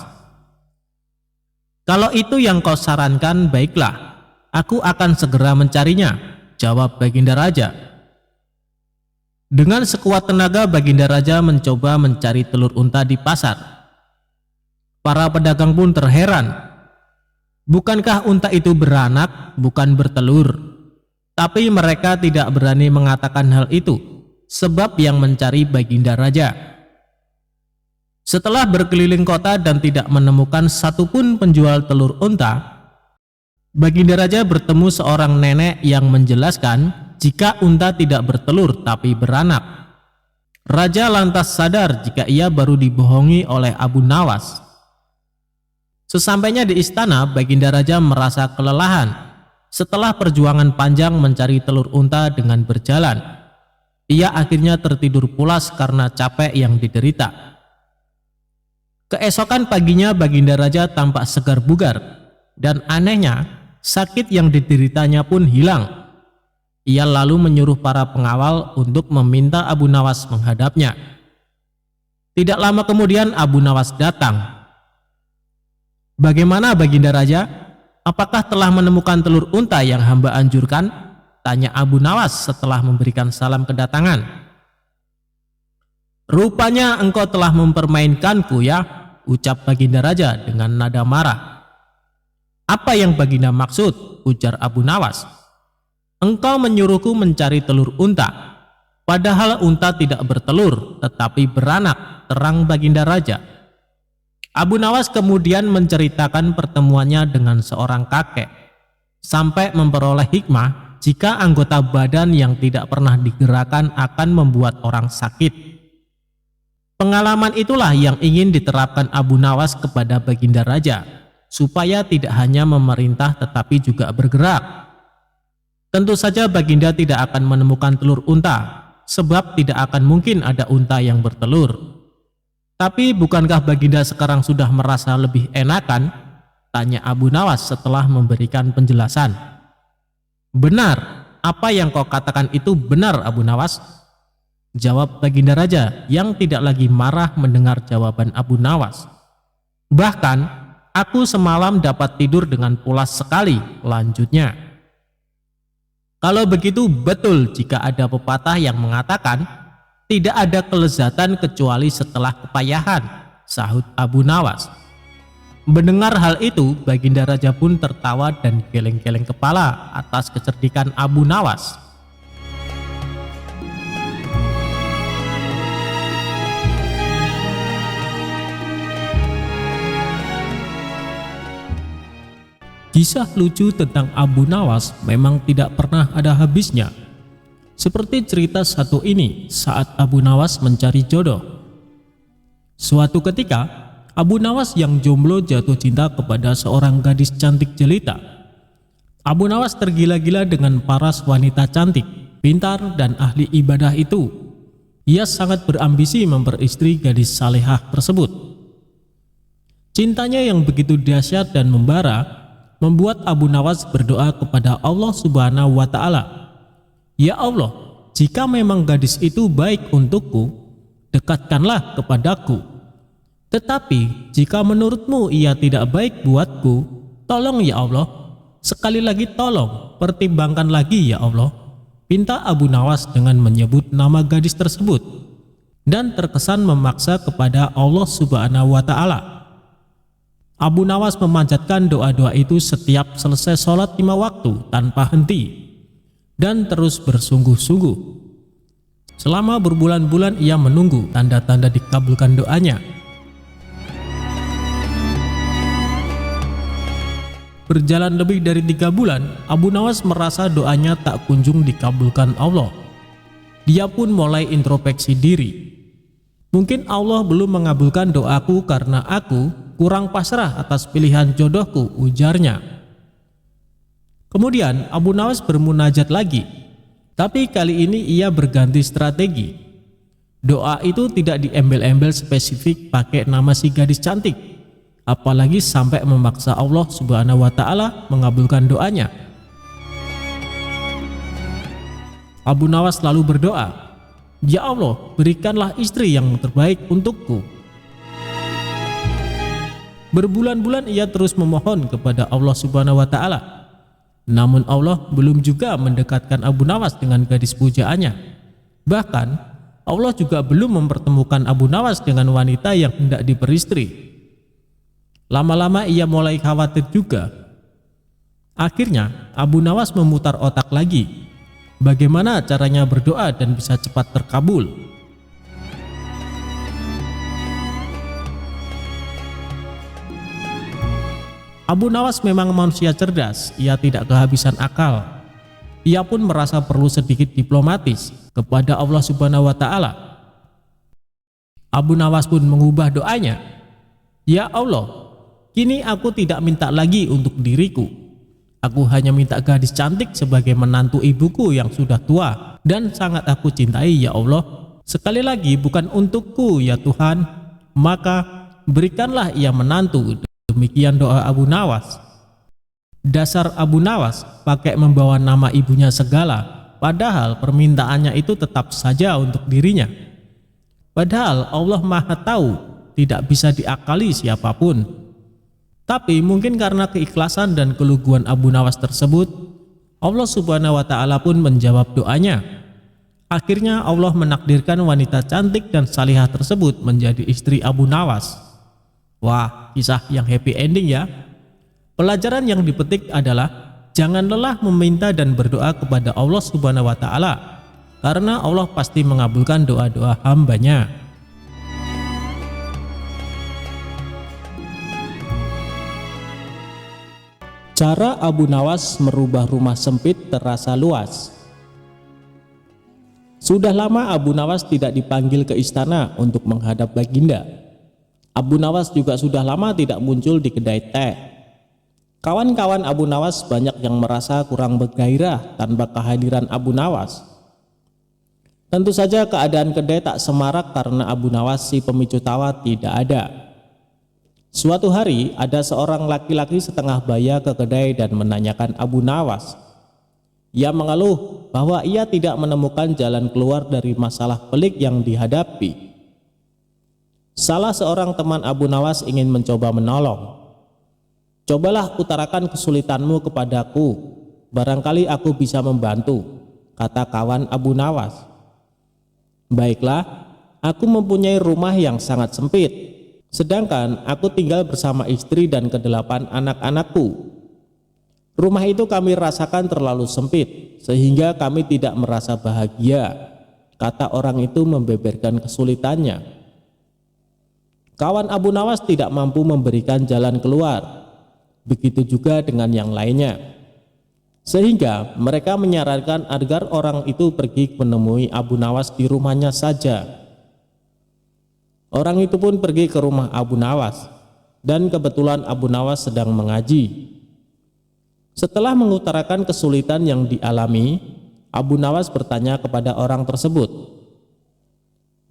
"Kalau itu yang kau sarankan, baiklah, aku akan segera mencarinya," jawab Baginda Raja. Dengan sekuat tenaga Baginda Raja mencoba mencari telur unta di pasar. Para pedagang pun terheran. Bukankah unta itu beranak, bukan bertelur? Tapi mereka tidak berani mengatakan hal itu, sebab yang mencari Baginda Raja. Setelah berkeliling kota dan tidak menemukan satupun penjual telur unta, Baginda Raja bertemu seorang nenek yang menjelaskan jika unta tidak bertelur tapi beranak. Raja lantas sadar jika ia baru dibohongi oleh Abu Nawas. Sesampainya di istana, Baginda Raja merasa kelelahan setelah perjuangan panjang mencari telur unta dengan berjalan. Ia akhirnya tertidur pulas karena capek yang diderita. Keesokan paginya Baginda Raja tampak segar bugar, dan anehnya sakit yang dideritanya pun hilang. Ia lalu menyuruh para pengawal untuk meminta Abu Nawas menghadapnya. Tidak lama kemudian Abu Nawas datang. "Bagaimana Baginda Raja? Apakah telah menemukan telur unta yang hamba anjurkan?" tanya Abu Nawas setelah memberikan salam kedatangan. "Rupanya engkau telah mempermainkanku ya," ucap Baginda Raja dengan nada marah. "Apa yang Baginda maksud?" ujar Abu Nawas. "Engkau menyuruhku mencari telur unta, padahal unta tidak bertelur tetapi beranak," terang Baginda Raja. Abu Nawas kemudian menceritakan pertemuannya dengan seorang kakek, sampai memperoleh hikmah jika anggota badan yang tidak pernah digerakkan akan membuat orang sakit. Pengalaman itulah yang ingin diterapkan Abu Nawas kepada Baginda Raja. supaya tidak hanya memerintah tetapi juga bergerak. Tentu saja Baginda tidak akan menemukan telur unta, sebab tidak akan mungkin ada unta yang bertelur. Tapi bukankah Baginda sekarang sudah merasa lebih enakan? Tanya Abu Nawas setelah memberikan penjelasan. Benar, apa yang kau katakan itu benar Abu Nawas, jawab Baginda Raja yang tidak lagi marah mendengar jawaban Abu Nawas. Bahkan aku semalam dapat tidur dengan pulas sekali, lanjutnya. Kalau begitu betul jika ada pepatah yang mengatakan tidak ada kelezatan kecuali setelah kepayahan, sahut Abu Nawas. Mendengar hal itu, Baginda Raja pun tertawa dan geleng-geleng kepala atas kecerdikan Abu Nawas. Kisah lucu tentang Abu Nawas memang tidak pernah ada habisnya. Seperti cerita satu ini saat Abu Nawas mencari jodoh. Suatu ketika, Abu Nawas yang jomblo jatuh cinta kepada seorang gadis cantik jelita. Abu Nawas tergila-gila dengan paras wanita cantik, pintar dan ahli ibadah itu. Ia sangat berambisi memperistri gadis salehah tersebut. Cintanya yang begitu dahsyat dan membara membuat Abu Nawas berdoa kepada Allah Subhanahu wa Ta'ala. Ya Allah, jika memang gadis itu baik untukku, dekatkanlah kepadaku. Tetapi jika menurutmu ia tidak baik buatku, tolong ya Allah, sekali lagi tolong, pertimbangkan lagi ya Allah, pinta Abu Nawas dengan menyebut nama gadis tersebut dan terkesan memaksa kepada Allah Subhanahu wa Ta'ala. Abu Nawas memanjatkan doa-doa itu setiap selesai sholat 5 waktu tanpa henti dan terus bersungguh-sungguh. Selama berbulan-bulan ia menunggu tanda-tanda dikabulkan doanya. Berjalan lebih dari 3 bulan, Abu Nawas merasa doanya tak kunjung dikabulkan Allah. Dia pun mulai introspeksi diri. Mungkin Allah belum mengabulkan doaku karena aku kurang pasrah atas pilihan jodohku, ujarnya. Kemudian Abu Nawas bermunajat lagi, tapi kali ini ia berganti strategi. Doa itu tidak diembel-embel spesifik pakai nama si gadis cantik, apalagi sampai memaksa Allah Subhanahu wa Ta'ala mengabulkan doanya. Abu Nawas lalu berdoa, "Ya Allah, berikanlah istri yang terbaik untukku." Berbulan-bulan ia terus memohon kepada Allah Subhanahu wa Ta'ala. Namun Allah belum juga mendekatkan Abu Nawas dengan gadis pujaannya. Bahkan Allah juga belum mempertemukan Abu Nawas dengan wanita yang hendak diperistri. Lama-lama ia mulai khawatir juga. Akhirnya Abu Nawas memutar otak lagi. Bagaimana caranya berdoa dan bisa cepat terkabul? Abu Nawas memang manusia cerdas, ia tidak kehabisan akal. Ia pun merasa perlu sedikit diplomatis kepada Allah Subhanahu wa Ta'ala. Abu Nawas pun mengubah doanya. Ya Allah, kini aku tidak minta lagi untuk diriku. Aku hanya minta gadis cantik sebagai menantu ibuku yang sudah tua dan sangat aku cintai ya Allah. Sekali lagi bukan untukku ya Tuhan, maka berikanlah ia menantu. Demikian doa Abu Nawas. Dasar Abu Nawas pakai membawa nama ibunya segala, padahal permintaannya itu tetap saja untuk dirinya. Padahal Allah Maha Tahu, tidak bisa diakali siapapun. Tapi mungkin karena keikhlasan dan keluguan Abu Nawas tersebut, Allah Subhanahu wa Ta'ala pun menjawab doanya. Akhirnya Allah menakdirkan wanita cantik dan salihah tersebut menjadi istri Abu Nawas. Wah, kisah yang happy ending ya. Pelajaran yang dipetik adalah jangan lelah meminta dan berdoa kepada Allah Subhanahu wa Ta'ala, karena Allah pasti mengabulkan doa-doa hambanya. Cara Abu Nawas merubah rumah sempit terasa luas. Sudah lama Abu Nawas tidak dipanggil ke istana untuk menghadap Baginda. Abu Nawas juga sudah lama tidak muncul di kedai teh. Kawan-kawan Abu Nawas banyak yang merasa kurang bergairah tanpa kehadiran Abu Nawas. Tentu saja keadaan kedai tak semarak karena Abu Nawas si pemicu tawa tidak ada. Suatu hari ada seorang laki-laki setengah baya ke kedai dan menanyakan Abu Nawas. Ia mengeluh bahwa ia tidak menemukan jalan keluar dari masalah pelik yang dihadapi. Salah seorang teman Abu Nawas ingin mencoba menolong. "Cobalah utarakan kesulitanmu kepadaku, barangkali aku bisa membantu," kata kawan Abu Nawas. "Baiklah, aku mempunyai rumah yang sangat sempit, sedangkan aku tinggal bersama istri dan ke-8 anak-anakku. Rumah itu kami rasakan terlalu sempit, sehingga kami tidak merasa bahagia," kata orang itu membeberkan kesulitannya. Kawan Abu Nawas tidak mampu memberikan jalan keluar. Begitu juga dengan yang lainnya. Sehingga mereka menyarankan agar orang itu pergi menemui Abu Nawas di rumahnya saja. Orang itu pun pergi ke rumah Abu Nawas, dan kebetulan Abu Nawas sedang mengaji. Setelah mengutarakan kesulitan yang dialami, Abu Nawas bertanya kepada orang tersebut,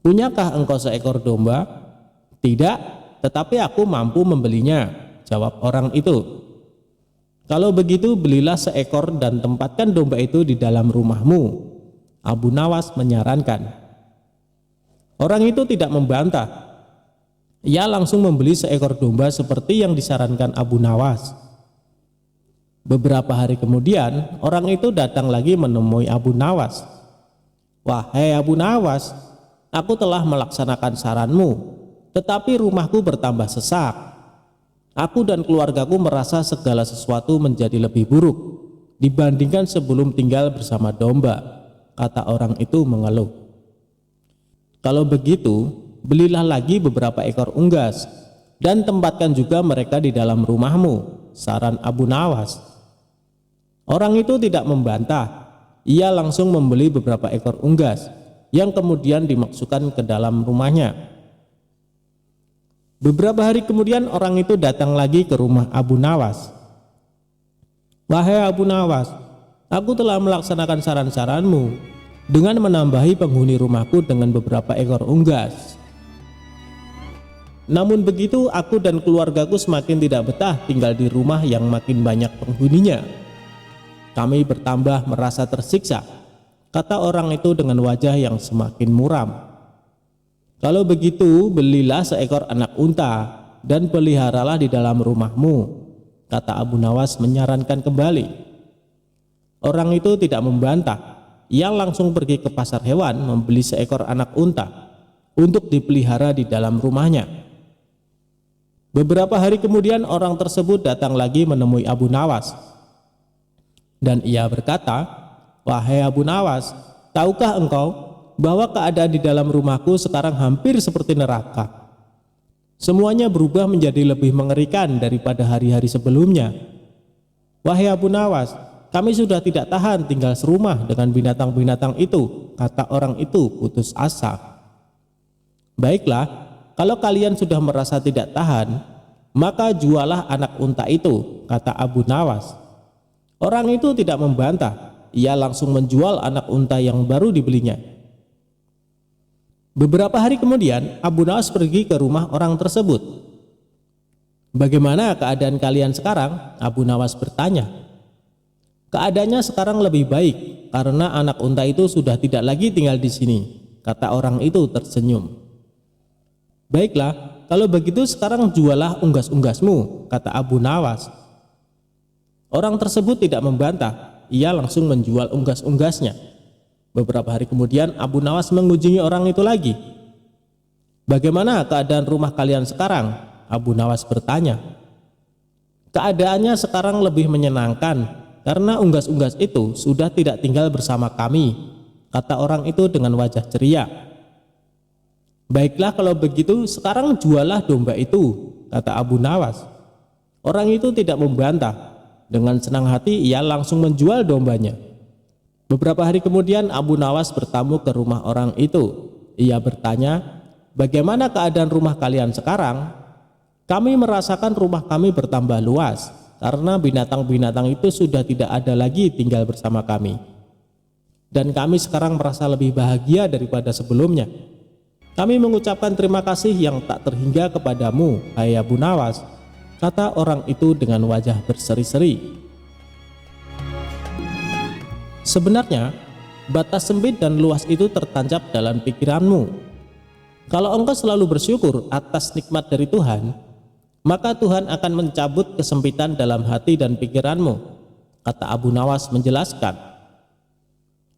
"Punyakah engkau seekor domba?" "Tidak, tetapi aku mampu membelinya," jawab orang itu. "Kalau begitu belilah seekor dan tempatkan domba itu di dalam rumahmu," Abu Nawas menyarankan. Orang itu tidak membantah. Ia langsung membeli seekor domba seperti yang disarankan Abu Nawas. Beberapa hari kemudian orang itu datang lagi menemui Abu Nawas. "Wahai Abu Nawas, aku telah melaksanakan saranmu, tetapi rumahku bertambah sesak. Aku dan keluargaku merasa segala sesuatu menjadi lebih buruk dibandingkan sebelum tinggal bersama domba," kata orang itu mengeluh. "Kalau begitu, belilah lagi beberapa ekor unggas dan tempatkan juga mereka di dalam rumahmu," saran Abu Nawas. Orang itu tidak membantah. Ia langsung membeli beberapa ekor unggas yang kemudian dimasukkan ke dalam rumahnya. Beberapa hari kemudian orang itu datang lagi ke rumah Abu Nawas. "Wahai Abu Nawas, aku telah melaksanakan saran-saranmu dengan menambahi penghuni rumahku dengan beberapa ekor unggas. Namun begitu aku dan keluargaku semakin tidak betah tinggal di rumah yang makin banyak penghuninya. Kami bertambah merasa tersiksa," kata orang itu dengan wajah yang semakin muram. "Kalau begitu belilah seekor anak unta dan peliharalah di dalam rumahmu," kata Abu Nawas menyarankan kembali. Orang itu tidak membantah. Ia langsung pergi ke pasar hewan membeli seekor anak unta untuk dipelihara di dalam rumahnya. Beberapa hari kemudian orang tersebut datang lagi menemui Abu Nawas. Dan ia berkata, "Wahai Abu Nawas, tahukah engkau bahwa keadaan di dalam rumahku sekarang hampir seperti neraka. Semuanya berubah menjadi lebih mengerikan daripada hari-hari sebelumnya. Wahai Abu Nawas, kami sudah tidak tahan tinggal serumah dengan binatang-binatang itu," kata orang itu putus asa. "Baiklah, kalau kalian sudah merasa tidak tahan, maka jualah anak unta itu," kata Abu Nawas. Orang itu tidak membantah. Ia langsung menjual anak unta yang baru dibelinya. Beberapa hari kemudian Abu Nawas pergi ke rumah orang tersebut. "Bagaimana keadaan kalian sekarang?" Abu Nawas bertanya. "Keadaannya sekarang lebih baik karena anak unta itu sudah tidak lagi tinggal di sini," kata orang itu tersenyum. "Baiklah, kalau begitu sekarang jualah unggas-unggasmu," kata Abu Nawas. Orang tersebut tidak membantah. Ia langsung menjual unggas-unggasnya. Beberapa hari kemudian Abu Nawas mengunjungi orang itu lagi. "Bagaimana keadaan rumah kalian sekarang?" Abu Nawas bertanya. "Keadaannya sekarang lebih menyenangkan karena unggas-unggas itu sudah tidak tinggal bersama kami," kata orang itu dengan wajah ceria. "Baiklah kalau begitu sekarang jualah domba itu," kata Abu Nawas. Orang itu tidak membantah. Dengan senang hati ia langsung menjual dombanya. Beberapa hari kemudian Abu Nawas bertamu ke rumah orang itu. Ia bertanya, "Bagaimana keadaan rumah kalian sekarang?" "Kami merasakan rumah kami bertambah luas karena binatang-binatang itu sudah tidak ada lagi tinggal bersama kami. Dan kami sekarang merasa lebih bahagia daripada sebelumnya. Kami mengucapkan terima kasih yang tak terhingga kepadamu, hai Abu Nawas, kata orang itu dengan wajah berseri-seri. Sebenarnya, batas sempit dan luas itu tertancap dalam pikiranmu. Kalau engkau selalu bersyukur atas nikmat dari Tuhan, maka Tuhan akan mencabut kesempitan dalam hati dan pikiranmu, kata Abu Nawas menjelaskan.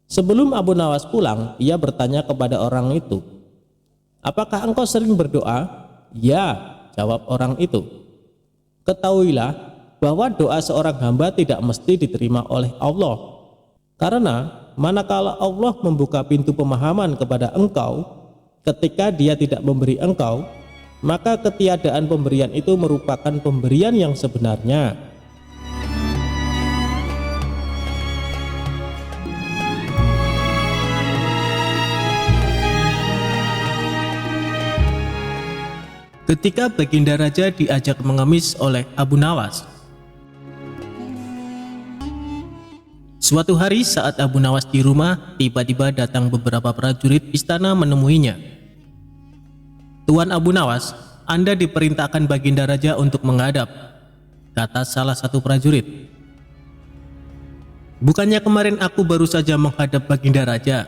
Sebelum Abu Nawas pulang, ia bertanya kepada orang itu, apakah engkau sering berdoa? Ya, jawab orang itu. Ketahuilah bahwa doa seorang hamba tidak mesti diterima oleh Allah. Karena manakala Allah membuka pintu pemahaman kepada engkau, ketika Dia tidak memberi engkau, maka ketiadaan pemberian itu merupakan pemberian yang sebenarnya. Ketika Baginda Raja diajak mengemis oleh Abu Nawas. Suatu hari saat Abu Nawas di rumah, tiba-tiba datang beberapa prajurit istana menemuinya. Tuan Abu Nawas, Anda diperintahkan Baginda Raja untuk menghadap, kata salah satu prajurit. Bukannya kemarin aku baru saja menghadap Baginda Raja,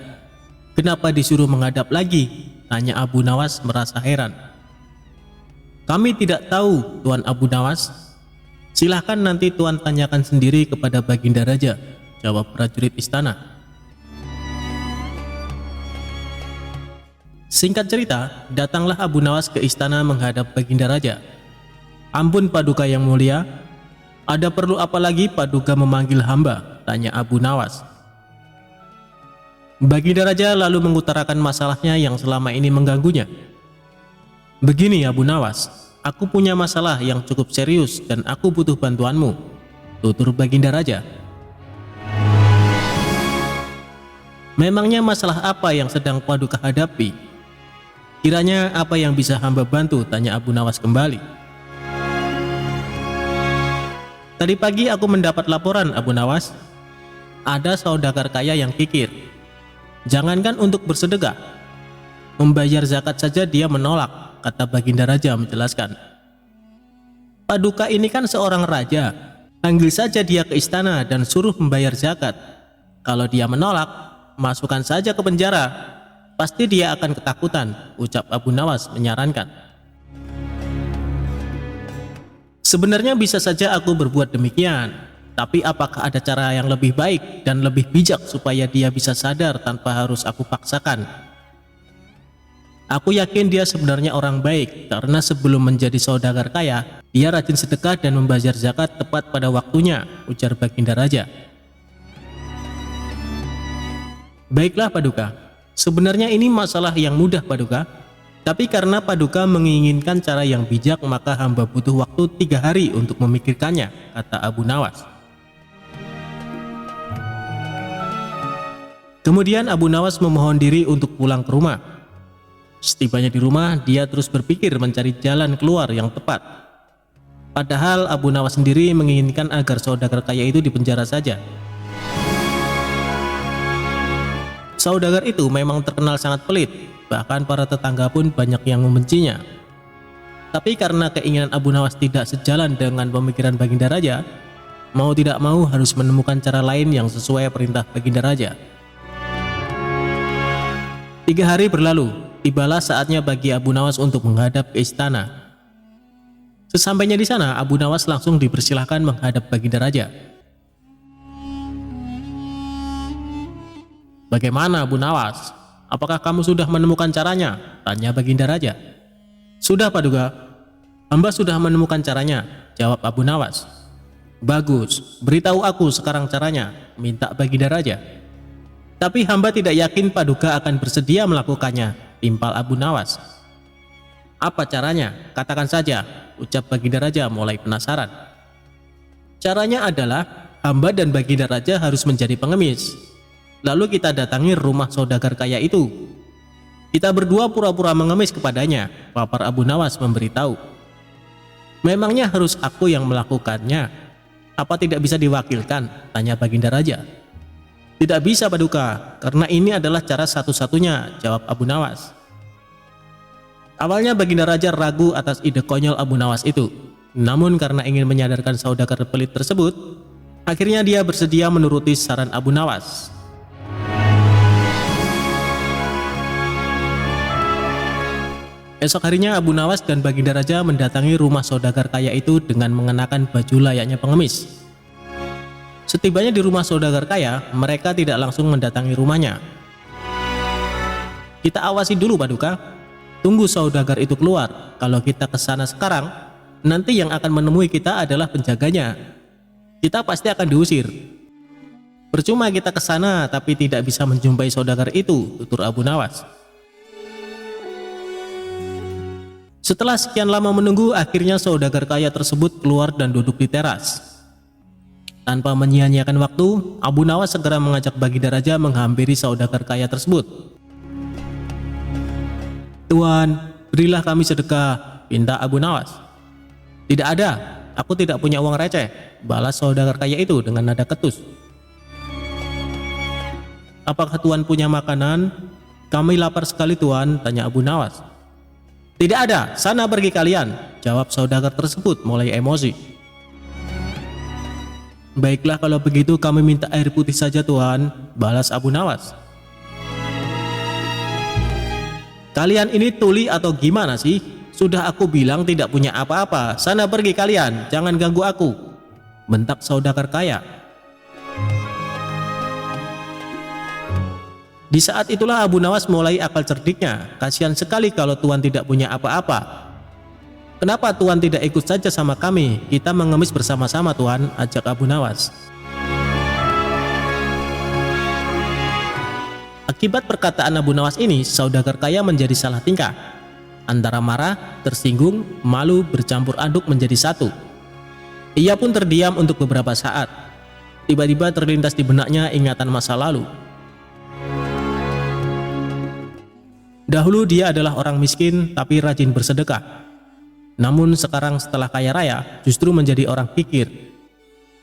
kenapa disuruh menghadap lagi? Tanya Abu Nawas merasa heran. Kami tidak tahu, Tuan Abu Nawas. Silahkan nanti Tuan tanyakan sendiri kepada Baginda Raja, jawab prajurit istana. Singkat cerita, datanglah Abu Nawas ke istana menghadap Baginda Raja. Ampun Paduka yang mulia, ada perlu apa lagi Paduka memanggil hamba? Tanya Abu Nawas. Baginda Raja lalu mengutarakan masalahnya yang selama ini mengganggunya. Begini Abu Nawas, aku punya masalah yang cukup serius dan aku butuh bantuanmu, tutur Baginda Raja. Memangnya masalah apa yang sedang Paduka hadapi? Kiranya apa yang bisa hamba bantu? Tanya Abu Nawas kembali. Tadi pagi aku mendapat laporan Abu Nawas. Ada saudagar kaya yang kikir. Jangankan untuk bersedekah, membayar zakat saja dia menolak, kata Baginda Raja menjelaskan. Paduka ini kan seorang raja. Panggil saja dia ke istana dan suruh membayar zakat. Kalau dia menolak, masukkan saja ke penjara, pasti dia akan ketakutan, ucap Abu Nawas menyarankan. Sebenarnya bisa saja aku berbuat demikian, tapi apakah ada cara yang lebih baik dan lebih bijak supaya dia bisa sadar tanpa harus aku paksakan? Aku yakin dia sebenarnya orang baik, karena sebelum menjadi saudagar kaya, dia rajin sedekah dan membayar zakat tepat pada waktunya, ujar Baginda Raja. Baiklah Paduka, sebenarnya ini masalah yang mudah Paduka, tapi karena Paduka menginginkan cara yang bijak maka hamba butuh waktu 3 hari untuk memikirkannya, kata Abu Nawas. Kemudian Abu Nawas memohon diri untuk pulang ke rumah. Setibanya di rumah, dia terus berpikir mencari jalan keluar yang tepat. Padahal Abu Nawas sendiri menginginkan agar saudagar kaya itu dipenjara saja. Saudagar itu memang terkenal sangat pelit, bahkan para tetangga pun banyak yang membencinya. Tapi karena keinginan Abu Nawas tidak sejalan dengan pemikiran Baginda Raja, mau tidak mau harus menemukan cara lain yang sesuai perintah Baginda Raja. 3 hari berlalu, tibalah saatnya bagi Abu Nawas untuk menghadap ke istana. Sesampainya di sana, Abu Nawas langsung dipersilahkan menghadap Baginda Raja. Bagaimana Abu Nawas? Apakah kamu sudah menemukan caranya? Tanya Baginda Raja. Sudah Paduka, hamba sudah menemukan caranya, jawab Abu Nawas. Bagus, beritahu aku sekarang caranya, minta Baginda Raja. Tapi hamba tidak yakin Paduka akan bersedia melakukannya, timpal Abu Nawas. Apa caranya? Katakan saja, ucap Baginda Raja mulai penasaran. Caranya adalah hamba dan Baginda Raja harus menjadi pengemis. Lalu kita datangi rumah saudagar kaya itu. Kita berdua pura-pura mengemis kepadanya, papar Abu Nawas memberitahu. Memangnya harus aku yang melakukannya? Apa tidak bisa diwakilkan? Tanya Baginda Raja. Tidak bisa Paduka, karena ini adalah cara satu-satunya, jawab Abu Nawas. Awalnya Baginda Raja ragu atas ide konyol Abu Nawas itu. Namun karena ingin menyadarkan saudagar pelit tersebut, akhirnya dia bersedia menuruti saran Abu Nawas. Esok harinya Abu Nawas dan Baginda Raja mendatangi rumah saudagar kaya itu dengan mengenakan baju layaknya pengemis. Setibanya di rumah saudagar kaya, mereka tidak langsung mendatangi rumahnya. Kita awasi dulu Paduka, tunggu saudagar itu keluar. Kalau kita ke sana sekarang, nanti yang akan menemui kita adalah penjaganya. Kita pasti akan diusir. Percuma kita ke sana tapi tidak bisa menjumpai saudagar itu, tutur Abu Nawas. Setelah sekian lama menunggu, akhirnya saudagar kaya tersebut keluar dan duduk di teras. Tanpa menyia-nyiakan waktu, Abu Nawas segera mengajak Baginda Raja menghampiri saudagar kaya tersebut. Tuan, berilah kami sedekah, pinta Abu Nawas. Tidak ada, aku tidak punya uang receh, balas saudagar kaya itu dengan nada ketus. Apakah Tuan punya makanan? Kami lapar sekali Tuan, tanya Abu Nawas. Tidak ada, sana pergi kalian, jawab saudagar tersebut mulai emosi. Baiklah kalau begitu kami minta air putih saja Tuan, balas Abu Nawas. Kalian ini tuli atau gimana sih? Sudah aku bilang tidak punya apa-apa, sana pergi kalian, jangan ganggu aku, bentak saudagar kaya. Di saat itulah Abu Nawas mulai akal cerdiknya. Kasihan sekali kalau Tuan tidak punya apa-apa. Kenapa Tuan tidak ikut saja sama kami? Kita mengemis bersama-sama Tuan, ajak Abu Nawas. Akibat perkataan Abu Nawas ini, saudagar kaya menjadi salah tingkah. Antara marah, tersinggung, malu bercampur aduk menjadi satu. Ia pun terdiam untuk beberapa saat. Tiba-tiba terlintas di benaknya ingatan masa lalu. Dahulu dia adalah orang miskin tapi rajin bersedekah. Namun sekarang setelah kaya raya justru menjadi orang kikir.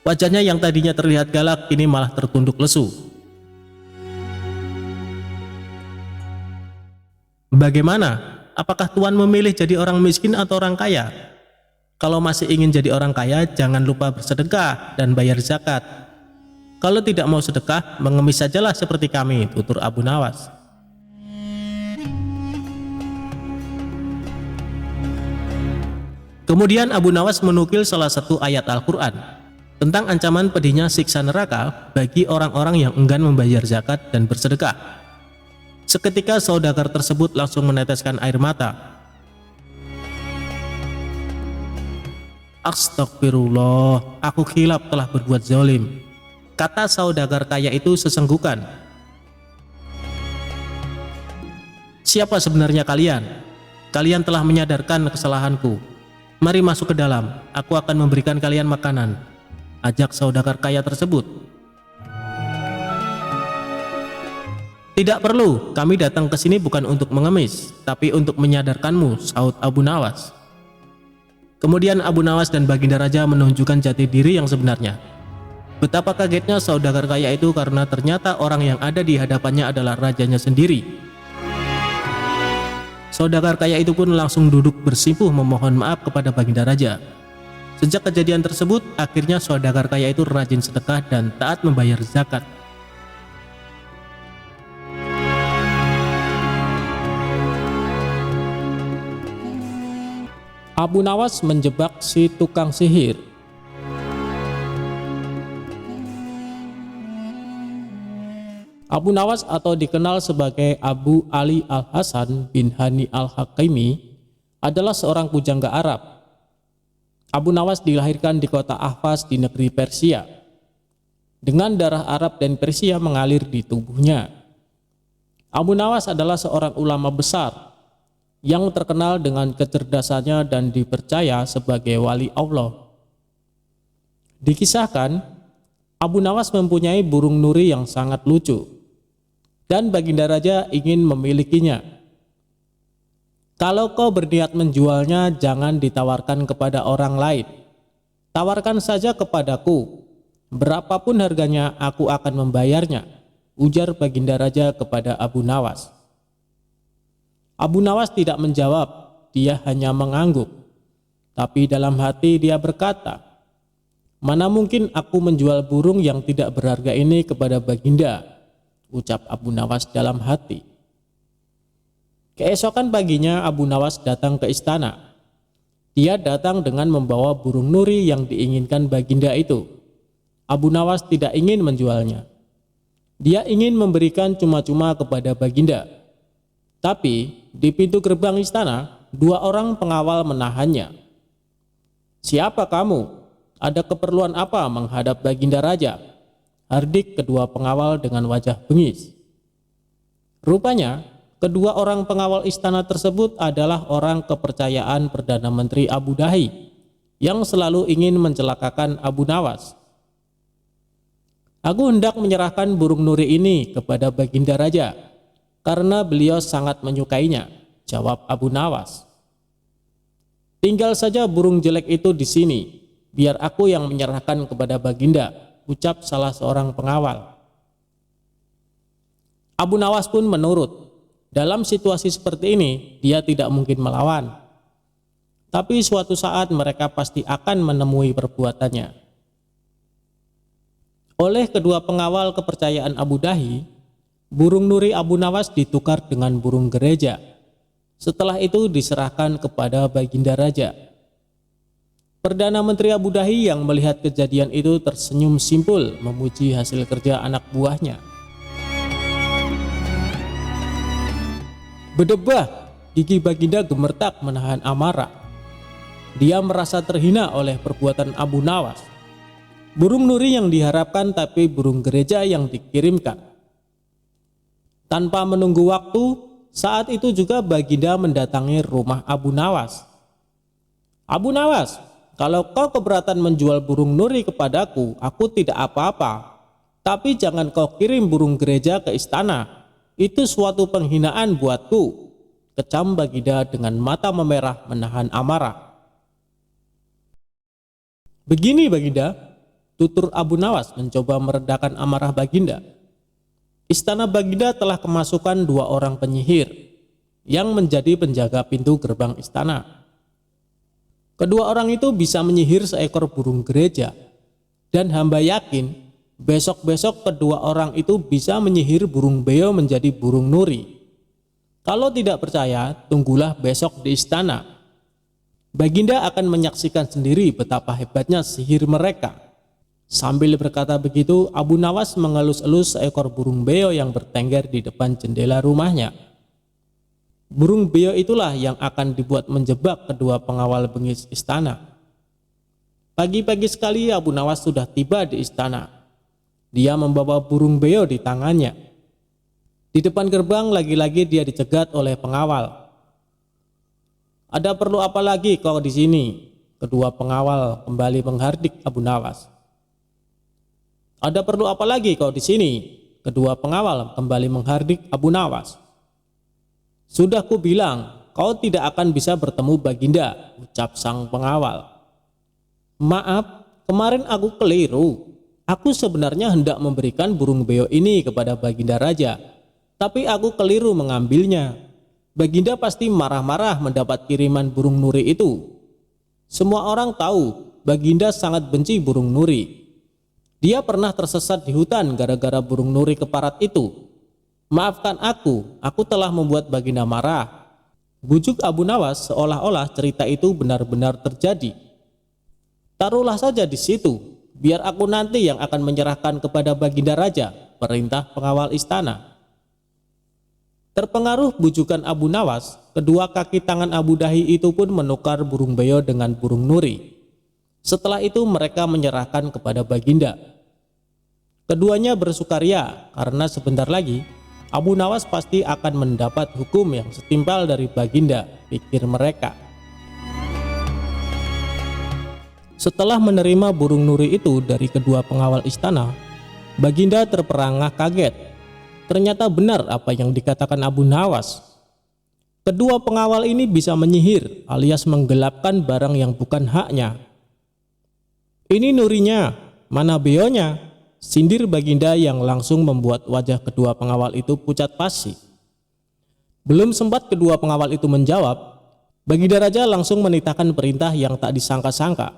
Wajahnya yang tadinya terlihat galak kini malah tertunduk lesu. Bagaimana? Apakah Tuan memilih jadi orang miskin atau orang kaya? Kalau masih ingin jadi orang kaya jangan lupa bersedekah dan bayar zakat. Kalau tidak mau sedekah mengemis sajalah seperti kami, tutur Abu Nawas. Kemudian Abu Nawas menukil salah satu ayat Al-Quran tentang ancaman pedihnya siksa neraka bagi orang-orang yang enggan membayar zakat dan bersedekah. Seketika saudagar tersebut langsung meneteskan air mata. Astagfirullah, aku khilaf telah berbuat zalim, kata saudagar kaya itu sesenggukan. Siapa sebenarnya kalian? Kalian telah menyadarkan kesalahanku. Mari masuk ke dalam, aku akan memberikan kalian makanan, ajak saudagar kaya tersebut. Tidak perlu, kami datang ke sini bukan untuk mengemis, tapi untuk menyadarkanmu, sahut Abu Nawas. Kemudian Abu Nawas dan Baginda Raja menunjukkan jati diri yang sebenarnya. Betapa kagetnya saudagar kaya itu karena ternyata orang yang ada di hadapannya adalah rajanya sendiri. Saudagar kaya itu pun langsung duduk bersimpuh memohon maaf kepada Baginda Raja. Sejak kejadian tersebut, akhirnya saudagar kaya itu rajin sedekah dan taat membayar zakat. Abu Nawas menjebak si tukang sihir. Abu Nawas atau dikenal sebagai Abu Ali Al-Hasan bin Hani Al-Hakimi adalah seorang pujangga Arab. Abu Nawas dilahirkan di kota Ahvaz di negeri Persia. Dengan darah Arab dan Persia mengalir di tubuhnya. Abu Nawas adalah seorang ulama besar yang terkenal dengan kecerdasannya dan dipercaya sebagai wali Allah. Dikisahkan, Abu Nawas mempunyai burung nuri yang sangat lucu. Dan Baginda Raja ingin memilikinya. Kalau kau berniat menjualnya, jangan ditawarkan kepada orang lain, Tawarkan saja kepadaku, berapapun harganya aku akan membayarnya, ujar Baginda Raja kepada Abu Nawas. Abu Nawas tidak menjawab, dia hanya mengangguk. Tapi dalam hati dia berkata, mana mungkin aku menjual burung yang tidak berharga ini kepada Baginda, ucap Abu Nawas dalam hati. Keesokan paginya Abu Nawas datang ke istana. Dia datang dengan membawa burung nuri yang diinginkan Baginda itu. Abu Nawas tidak ingin menjualnya. Dia ingin memberikan cuma-cuma kepada Baginda. Tapi di pintu gerbang istana, 2 orang pengawal menahannya. Siapa kamu? Ada keperluan apa menghadap Baginda Raja? Hardik kedua pengawal dengan wajah bengis. Rupanya, kedua orang pengawal istana tersebut adalah orang kepercayaan Perdana Menteri Abu Dahi yang selalu ingin mencelakakan Abu Nawas. Aku hendak menyerahkan burung nuri ini kepada Baginda Raja karena beliau sangat menyukainya, jawab Abu Nawas. Tinggal saja burung jelek itu di sini, biar aku yang menyerahkan kepada Baginda, ucap salah seorang pengawal. Abu Nawas pun menurut. Dalam situasi seperti ini, dia tidak mungkin melawan. Tapi suatu saat mereka pasti akan menemui perbuatannya. Oleh kedua pengawal kepercayaan Abu Dahi, burung nuri Abu Nawas ditukar dengan burung gereja. Setelah itu diserahkan kepada Baginda Raja. Perdana Menteri Abu Dahi yang melihat kejadian itu tersenyum simpul memuji hasil kerja anak buahnya. Berdebah, gigi Baginda gemertak menahan amarah. Dia merasa terhina oleh perbuatan Abu Nawas. Burung nuri yang diharapkan tapi burung gereja yang dikirimkan. Tanpa menunggu waktu, saat itu juga Baginda mendatangi rumah Abu Nawas. Abu Nawas, kalau kau keberatan menjual burung nuri kepadaku, aku tidak apa-apa. Tapi jangan kau kirim burung gereja ke istana. Itu suatu penghinaan buatku, kecam Baginda dengan mata memerah menahan amarah. Begini Baginda, tutur Abu Nawas mencoba meredakan amarah Baginda. Istana Baginda telah kemasukan 2 orang penyihir yang menjadi penjaga pintu gerbang istana. Kedua orang itu bisa menyihir seekor burung gereja, dan hamba yakin besok-besok kedua orang itu bisa menyihir burung beo menjadi burung nuri. Kalau tidak percaya, tunggulah besok di istana. Baginda akan menyaksikan sendiri betapa hebatnya sihir mereka. Sambil berkata begitu, Abu Nawas mengelus-elus seekor burung beo yang bertengger di depan jendela rumahnya. Burung beo itulah yang akan dibuat menjebak kedua pengawal bengis istana. Pagi-pagi sekali Abu Nawas sudah tiba di istana. Dia membawa burung beo di tangannya. Di depan gerbang lagi-lagi dia dicegat oleh pengawal. Ada perlu apa lagi kau di sini? Kedua pengawal kembali menghardik Abu Nawas. Ada perlu apa lagi kau di sini? Kedua pengawal kembali menghardik Abu Nawas. Sudah ku bilang, kau tidak akan bisa bertemu Baginda, ucap sang pengawal. Maaf, kemarin aku keliru. Aku sebenarnya hendak memberikan burung beo ini kepada Baginda Raja, tapi aku keliru mengambilnya. Baginda pasti marah-marah mendapat kiriman burung nuri itu. Semua orang tahu Baginda sangat benci burung nuri. Dia pernah tersesat di hutan gara-gara burung nuri keparat itu. Maafkan aku telah membuat Baginda marah. Bujuk Abu Nawas seolah-olah cerita itu benar-benar terjadi. Taruhlah saja di situ, biar aku nanti yang akan menyerahkan kepada Baginda Raja, perintah pengawal istana. Terpengaruh bujukan Abu Nawas, kedua kaki tangan Abu Dahi itu pun menukar burung beo dengan burung nuri. Setelah itu mereka menyerahkan kepada Baginda. Keduanya bersukaria karena sebentar lagi Abu Nawas pasti akan mendapat hukum yang setimpal dari Baginda, pikir mereka. Setelah menerima burung nuri itu dari kedua pengawal istana, Baginda terperangah kaget. Ternyata benar apa yang dikatakan Abu Nawas. Kedua pengawal ini bisa menyihir alias menggelapkan barang yang bukan haknya. Ini Nurinya, mana beonya? Sindir Baginda yang langsung membuat wajah kedua pengawal itu pucat pasi. Belum sempat kedua pengawal itu menjawab, Baginda Raja langsung menitahkan perintah yang tak disangka-sangka.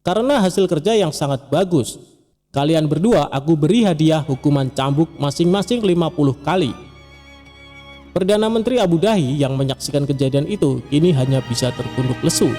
Karena hasil kerja yang sangat bagus, kalian berdua aku beri hadiah hukuman cambuk masing-masing 50 kali. Perdana Menteri Abu Dhabi yang menyaksikan kejadian itu kini hanya bisa tertunduk lesu.